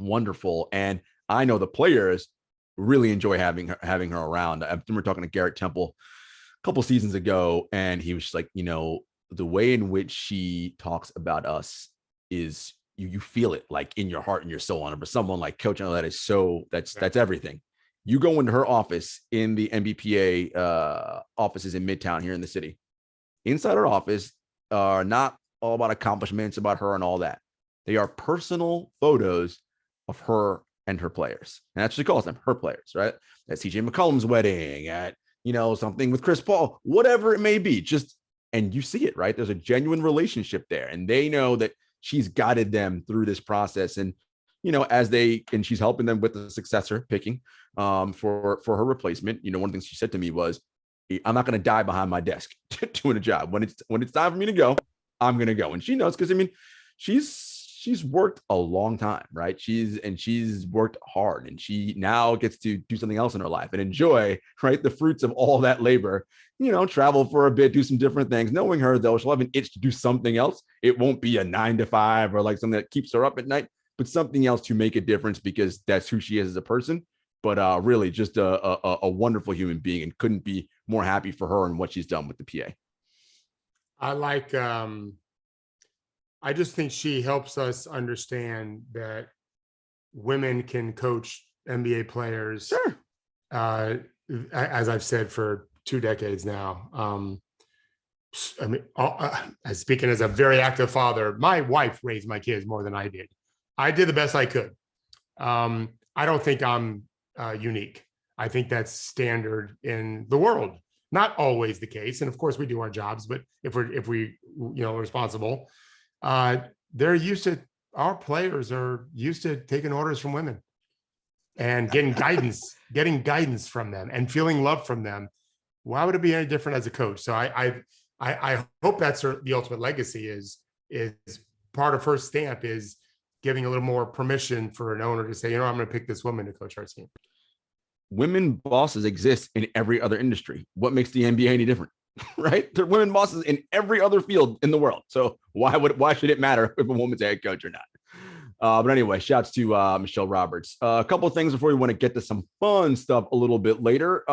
wonderful. And I know the players really enjoy having her around. I remember talking to Garrett Temple a couple seasons ago, and he was just like, the way in which she talks about us is you feel it like in your heart and your soul. And for someone like Coach, I know that's everything. You go into her office in the NBPA offices in Midtown here in the city. Inside her office are not all about accomplishments about her and all that. They are personal photos of her and her players. And that's what she calls them, her players, right? At CJ McCollum's wedding, at, something with Chris Paul, whatever it may be. And you see it, right? There's a genuine relationship there. And they know that she's guided them through this process. And, and she's helping them with the successor picking for her replacement. One of the things she said to me was, I'm not going to die behind my desk doing a job. When it's time for me to go, I'm going to go. And she knows, because I mean, she's worked a long time, right? She's worked hard, and she now gets to do something else in her life and enjoy, right, the fruits of all that labor, travel for a bit, do some different things. Knowing her, though, she'll have an itch to do something else. It won't be a 9 to 5 or like something that keeps her up at night, but something else to make a difference, because that's who she is as a person. But really just a wonderful human being, and couldn't be more happy for her and what she's done with the PA. I just think she helps us understand that women can coach NBA players. Sure. As I've said for 2 decades now. I mean, speaking as a very active father, my wife raised my kids more than I did. I did the best I could. I don't think I'm unique. I think that's standard in the world. Not always the case, and of course we do our jobs. But if we responsible, our players are used to taking orders from women and getting guidance from them and feeling love from them. Why would it be any different as a coach? So I hope that's the ultimate legacy is part of her stamp is giving a little more permission for an owner to say, I'm going to pick this woman to coach our team. Women bosses exist in every other industry. What makes the NBA any different? Right? There are women bosses in every other field in the world. So why should it matter if a woman's a head coach or not? But anyway, shouts to Michelle Roberts. A couple of things before we want to get to some fun stuff a little bit later.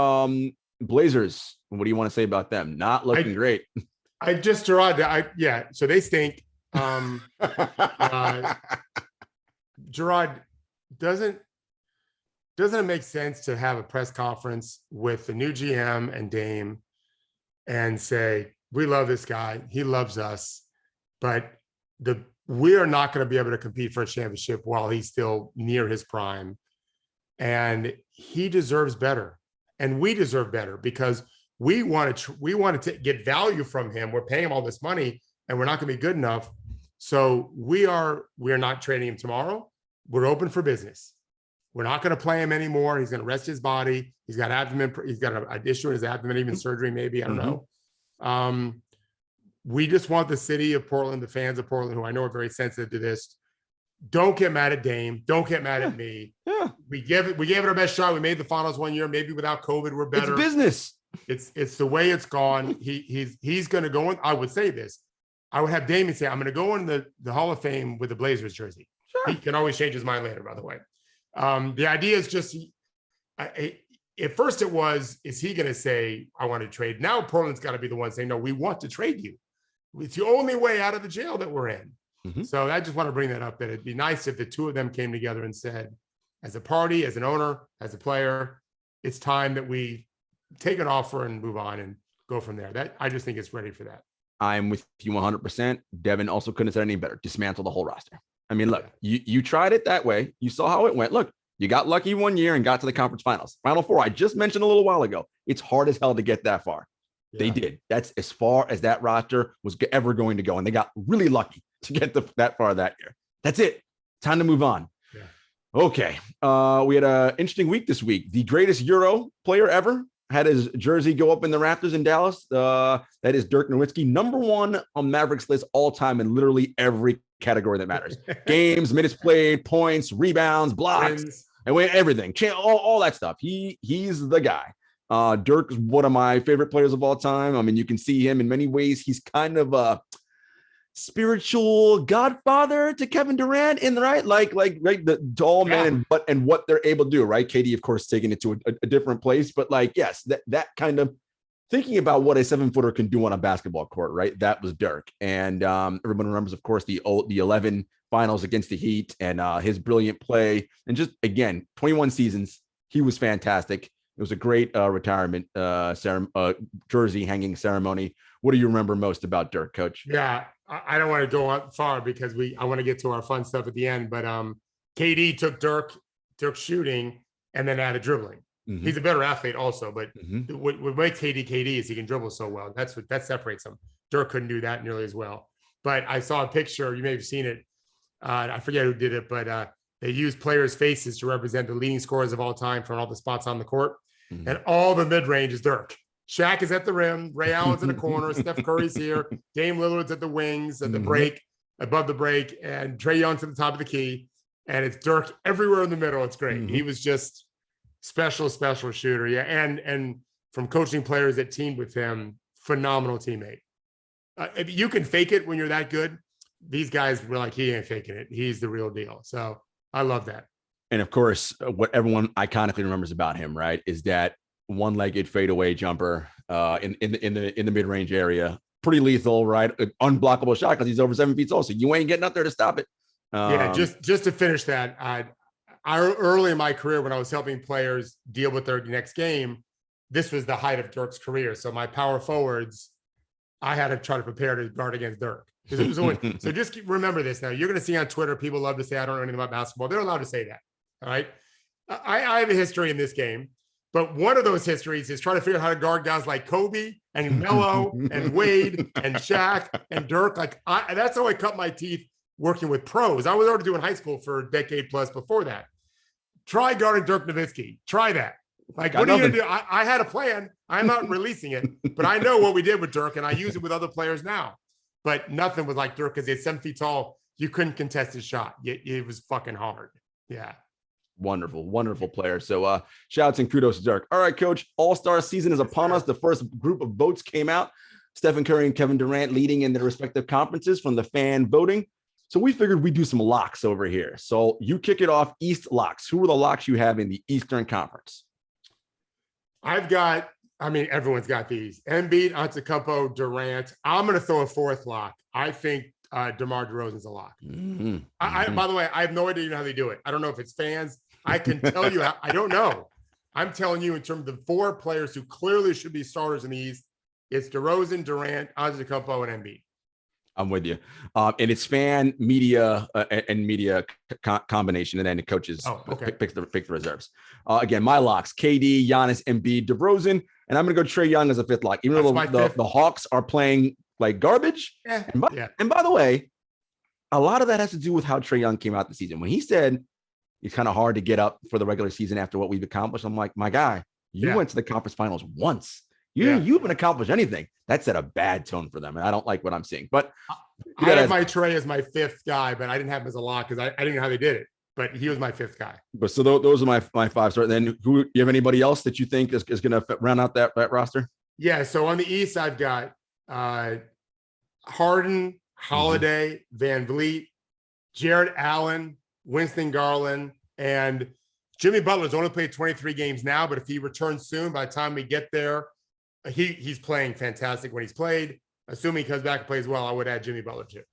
Blazers, what do you want to say about them? Not looking great. Jarod, so they stink. Jarod, doesn't it make sense to have a press conference with the new GM and Dame and say, we love this guy, he loves us, but we are not going to be able to compete for a championship while he's still near his prime, and he deserves better, and we deserve better, because we wanted to get value from him. We're paying him all this money, and we're not going to be good enough. So we are not trading him tomorrow. We're open for business. We're not going to play him anymore. He's going to rest his body. He's got an issue in his abdomen, even surgery, maybe. I don't know. We just want the city of Portland, the fans of Portland, who I know are very sensitive to this, don't get mad at Dame. Don't get mad at me. Yeah. We gave it our best shot. We made the finals one year. Maybe without COVID, we're better. It's business. It's the way it's gone. He's going to go in. I would say this. I would have Damien say, I'm going to go in the Hall of Fame with the Blazers jersey. Sure. He can always change his mind later, by the way. The idea is just, at first it was, is he going to say, I want to trade? Now Portland's got to be the one saying, no, we want to trade you. It's the only way out of the jail that we're in. So I just want to bring that up, that it'd be nice if the two of them came together and said, as a party, as an owner, as a player, it's time that we take an offer and move on and go from there. I just think it's ready for that. I'm with you 100%. Devin also couldn't have said any better. Dismantle the whole roster. I mean, look, you tried it that way. You saw how it went. Look, you got lucky one year and got to the conference finals. Final Four, I just mentioned a little while ago. It's hard as hell to get that far. Yeah. They did. That's as far as that roster was ever going to go. And they got really lucky to get that far that year. That's it. Time to move on. Yeah. Okay. We had an interesting week this week. The greatest Euro player ever had his jersey go up in the rafters in Dallas. That is Dirk Nowitzki, number 1 on Mavericks list all time in literally every category that matters. Games, minutes played, points, rebounds, blocks, and everything. All that stuff. He's the guy. Dirk is one of my favorite players of all time. I mean, you can see him in many ways. He's kind of a spiritual godfather to Kevin Durant in the right, right, the tall man and what they're able to do, right? KD, of course, taking it to a different place, but yes, that kind of thinking about what a 7-footer can do on a basketball court, right? That was Dirk. And everyone remembers, of course, the 11 finals against the Heat and his brilliant play. And just, again, 21 seasons, he was fantastic. It was a great retirement jersey hanging ceremony. What do you remember most about Dirk, Coach? Yeah, I don't want to go up far because I want to get to our fun stuff at the end. But KD took Dirk shooting and then added dribbling. He's a better athlete also, but what makes KD is he can dribble so well. That separates him. Dirk couldn't do that nearly as well. But I saw a picture. You may have seen it. I forget who did it, but they used players' faces to represent the leading scorers of all time from all the spots on the court. And all the mid-range is Dirk Shaq is at the rim. Ray Allen's in the corner. Steph Curry's here. Dame Lillard's at the wings, at the break, above the break, and Trae Young's at the top of the key. And it's Dirk everywhere in the middle. It's great. He was just special shooter. Yeah. And from coaching players that teamed with him, phenomenal teammate. If you can fake it when you're that good, these guys were like, he ain't faking it. He's the real deal. So I love that. And of course, what everyone iconically remembers about him, right, is that one-legged fadeaway jumper in the mid-range area. Pretty lethal, right? An unblockable shot because he's over 7 feet tall. So you ain't getting up there to stop it. Just to finish that, I early in my career when I was helping players deal with their next game, this was the height of Dirk's career. So my power forwards, I had to try to prepare to guard against Dirk. So just remember this now. You're going to see on Twitter, people love to say, I don't know anything about basketball. They're allowed to say that. All right. I have a history in this game, but one of those histories is trying to figure out how to guard guys like Kobe and Melo and Wade and Shaq and Dirk. That's how I cut my teeth working with pros. I was already doing high school for a decade plus before that. Try guarding Dirk Nowitzki. Try that. What are you going to do? I had a plan. I'm not releasing it, but I know what we did with Dirk, and I use it with other players now. But nothing was like Dirk because he's 7 feet tall. You couldn't contest his shot. It was fucking hard. Yeah. Wonderful player. So shouts and kudos to Dirk. All right, coach, all-star season is upon us. The first group of votes came out. Stephen Curry and Kevin Durant leading in their respective conferences from the fan voting. So we figured we'd do some locks over here. So you kick it off, East locks. Who are the locks you have in the Eastern Conference? Everyone's got these. Embiid, Antetokounmpo, Durant. I'm going to throw a fourth lock. I think DeMar DeRozan's a lock. By the way, I have no idea how they do it. I don't know if it's fans. I can tell you, I don't know. I'm telling you in terms of the four players who clearly should be starters in the East, it's DeRozan, Durant, Antetokounmpo, and Embiid. I'm with you. And it's fan, media, and media combination, and then the coaches pick the reserves. Again, my locks: KD, Giannis, Embiid, DeRozan, and I'm going to go Trae Young as a fifth lock. Even though the Hawks are playing like garbage. And by the way, a lot of that has to do with how Trae Young came out the season. When he said it's kind of hard to get up for the regular season after what we've accomplished, I'm like, my guy, you went to the conference finals once. You haven't accomplished anything. That set a bad tone for them, and I don't like what I'm seeing. But I have my Trae as my fifth guy, but I didn't have him as a lock because I didn't know how they did it. But he was my fifth guy. But so those are my five stars. Then you have anybody else that you think is going to round out that roster? Yeah. So on the East, I've got Harden, Holiday, Van Vliet, Jarrett Allen, Winston Garland, and Jimmy Butler's only played 23 games now. But if he returns soon, by the time we get there, he's playing fantastic when he's played. Assuming he comes back and plays well, I would add Jimmy Butler too.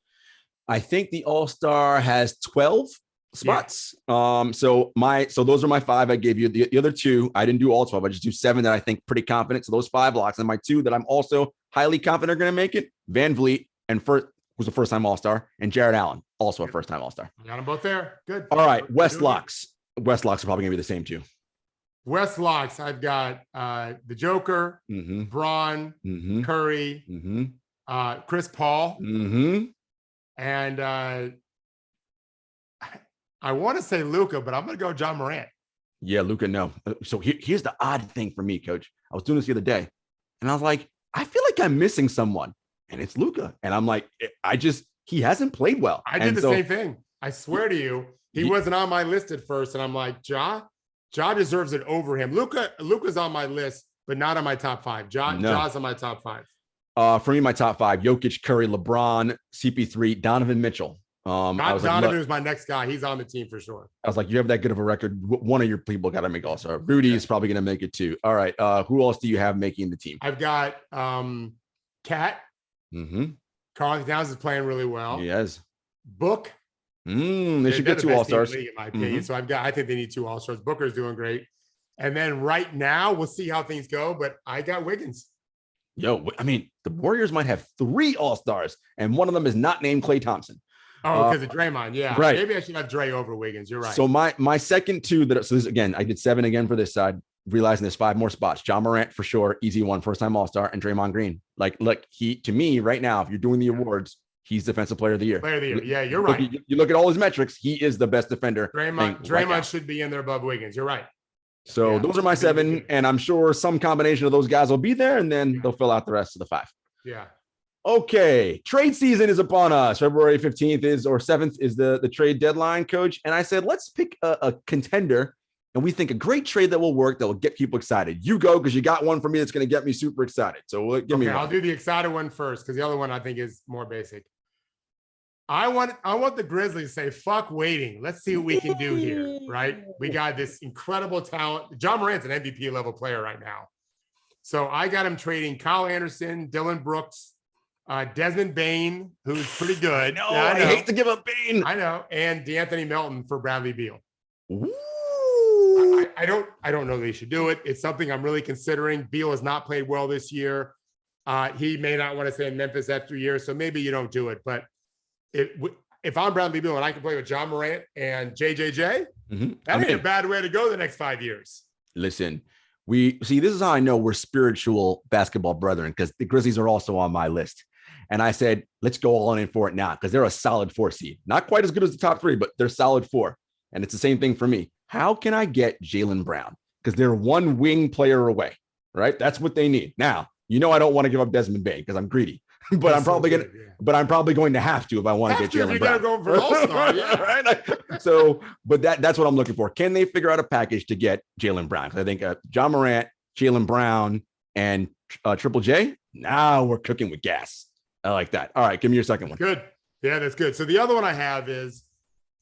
I think the All-Star has 12 spots. Yeah. So those are my five I gave you. The other two, I didn't do all 12. I just do 7 that I think pretty confident. So those 5 locks, and my 2 that I'm also highly confident are going to make it: Van Vliet, and who's a first-time All-Star, and Jarrett Allen, also a first-time All-Star. Got them both there. Good. All right, West locks. West locks are probably going to be the same too. West locks, I've got the Joker, Braun, Curry, Chris Paul, and I want to say Luka, but I'm going to go John Morant. Yeah, Luka, no. So here's the odd thing for me, Coach. I was doing this the other day, and I was like, I feel like I'm missing someone, and it's Luka. And I'm like, he hasn't played well. I did the same thing. I swear to you, he wasn't on my list at first, and I'm like, Ja deserves it over him. Luka's on my list, but not on my top 5. Ja's on my top 5. For me, my top 5: Jokic, Curry, LeBron, CP3, Donovan Mitchell. Donovan is my next guy. He's on the team for sure. I was like, you have that good of a record. One of your people got to make All-Star. Rudy is probably going to make it too. All right. Who else do you have making the team? I've got Cat. Karl Towns is playing really well. He is. Book. They should get 2 All-Stars. In my opinion. So I think they need 2 All-Stars. Booker's doing great. And then right now, we'll see how things go, but I got Wiggins. The Warriors might have 3 All-Stars, and one of them is not named Klay Thompson. Oh, because of Draymond. Yeah. Right. Maybe I should have Dre over Wiggins. You're right. So my second 2 I did 7 again for this side, realizing there's 5 more spots. John Morant for sure, easy one, first-time All-Star, and Draymond Green. Look, to me right now, if you're doing the awards, he's Defensive Player of the Year. Player of the Year. Yeah, you're right. You look at all his metrics, he is the best defender. Draymond should be in there above Wiggins. You're right. So those are my 7, and I'm sure some combination of those guys will be there, and then they'll fill out the rest of the 5. Yeah. Okay, trade season is upon us. February 15th is, or 7th is the trade deadline, Coach. And I said, let's pick a contender, and we think a great trade that will work, that will get people excited. You go, because you got one for me that's going to get me super excited. So give me one. I'll do the excited one first, because the other one I think is more basic. I want the Grizzlies to say, fuck waiting. Let's see what we can do here, right? We got this incredible talent. John Morant's an MVP level player right now. So I got him trading Kyle Anderson, Dylan Brooks, Desmond Bane, who's pretty good. No, I hate to give up Bane. I know. And DeAnthony Melton for Bradley Beal. Ooh. I don't know they should do it. It's something I'm really considering. Beal has not played well this year. He may not want to stay in Memphis after a year, so maybe you don't do it. But if I'm Bradley Beal and I can play with John Morant and JJJ, that ain't a bad way to go the next 5 years. Listen, this is how I know we're spiritual basketball brethren, because the Grizzlies are also on my list. And I said, let's go all in for it now, because they're a solid 4 seed. Not quite as good as the top 3, but they're solid 4. And it's the same thing for me. How can I get Jaylen Brown? Because they're one wing player away, right? That's what they need. Now, I don't want to give up Desmond Bane because I'm greedy, but I'm probably going to have to if I want to get Jaylen Brown. You got to go for All-Star, yeah. Right? So, but that's what I'm looking for. Can they figure out a package to get Jaylen Brown? Because I think John Morant, Jaylen Brown, and Triple J, now we're cooking with gas. I like that. All right, give me your second one. Good. Yeah, that's good. So the other one I have is,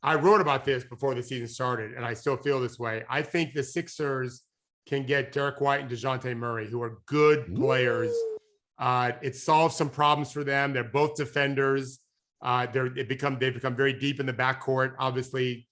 I wrote about this before the season started, and I still feel this way. I think the Sixers can get Derek White and DeJounte Murray, who are good players. It solves some problems for them. They're both defenders. They've become very deep in the backcourt. Obviously,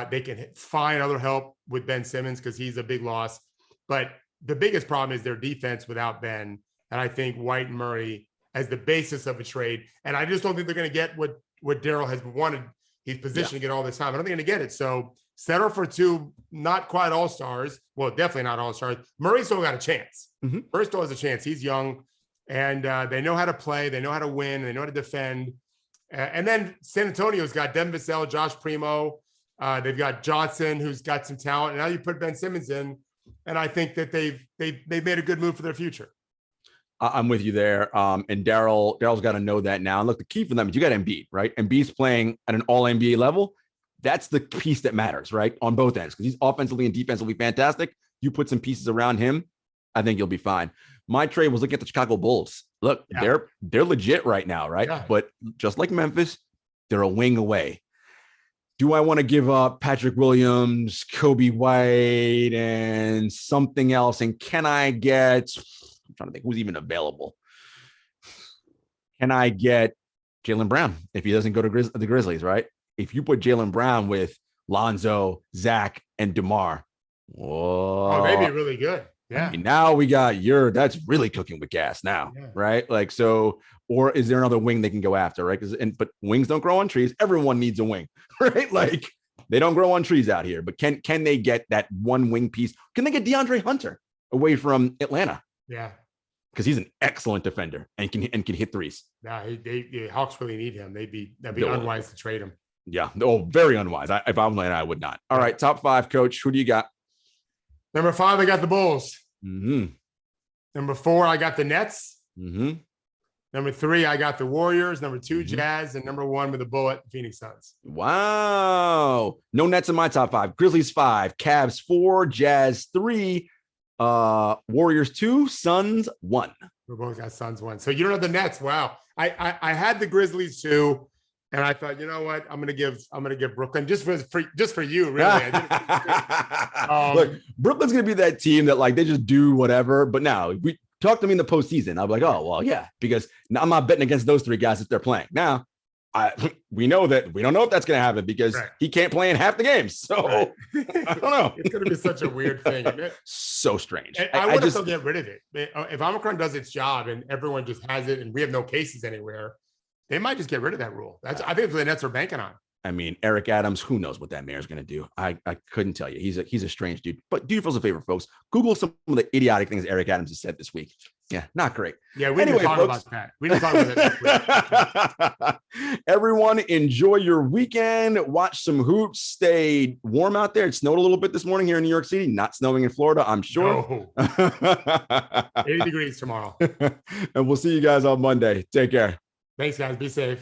they can find other help with Ben Simmons because he's a big loss. But the biggest problem is their defense without Ben. And I think White and Murray as the basis of a trade. And I just don't think they're going to get what Daryl has wanted. He's positioned to get all this time. I don't think they're going to get it. So settle for 2, not quite all-stars. Well, definitely not all-stars. Murray still got a chance. Murray still has a chance. He's young, and they know how to play. They know how to win. They know how to defend. And then San Antonio's got Devin Vassell, Josh Primo. They've got Johnson, who's got some talent. And now you put Ben Simmons in, and I think that they've made a good move for their future. I'm with you there. And Daryl's got to know that now. And look, the key for them is you got Embiid, right? Embiid's playing at an all NBA level. That's the piece that matters, right? On both ends, because he's offensively and defensively fantastic. You put some pieces around him, I think you'll be fine. My trade was looking at the Chicago Bulls. Look, they're legit right now, right? Yeah. But just like Memphis, they're a wing away. Do I want to give up Patrick Williams, Kobe White, and something else? And can I get... I'm trying to think who's even available. Can I get Jaylen Brown if he doesn't go to the Grizzlies, right? If you put Jaylen Brown with Lonzo, Zach, and DeMar, whoa, they'd be really good. Yeah. I mean, now we got that's really cooking with gas now, right? Like, so, or is there another wing they can go after, right? But wings don't grow on trees. Everyone needs a wing, right? Like, they don't grow on trees out here. But can they get that one wing piece? Can they get DeAndre Hunter away from Atlanta? Yeah. Because he's an excellent defender and can hit threes. Yeah, the Hawks really need him. That'd be unwise to trade him. Yeah, very unwise. If I'm Atlanta, I would not. All right, top 5, Coach. Who do you got? Number 5, I got the Bulls. Number 4, I got the Nets. Number 3, I got the Warriors. Number 2, Jazz, and number 1 with a bullet, Phoenix Suns. Wow, no Nets in my top 5. Grizzlies 5, Cavs 4, Jazz 3. Warriors 2, Suns 1. We both got Suns 1. So you don't have the Nets. Wow. I had the Grizzlies 2, and I thought, you know what? I'm gonna give Brooklyn just for you, really. Look, Brooklyn's gonna be that team that like they just do whatever. But now if we talk to me in the postseason, I'm like, oh well, yeah, because I'm not betting against those 3 guys if they're playing. Now we know that we don't know if that's going to happen because he can't play in half the games. So I don't know. It's going to be such a weird thing. Isn't it? So strange. I would just get rid of it. If Omicron does its job and everyone just has it and we have no cases anywhere, they might just get rid of that rule. I think the Nets are banking on. I mean, Eric Adams, who knows what that mayor's going to do? I couldn't tell you. He's a strange dude. But do yourselves a favor, folks. Google some of the idiotic things Eric Adams has said this week. Yeah, not great. Yeah, we didn't talk about that. We didn't talk about that. Everyone, enjoy your weekend. Watch some hoops. Stay warm out there. It snowed a little bit this morning here in New York City. Not snowing in Florida, I'm sure. No. 80 degrees tomorrow. And we'll see you guys on Monday. Take care. Thanks, guys. Be safe.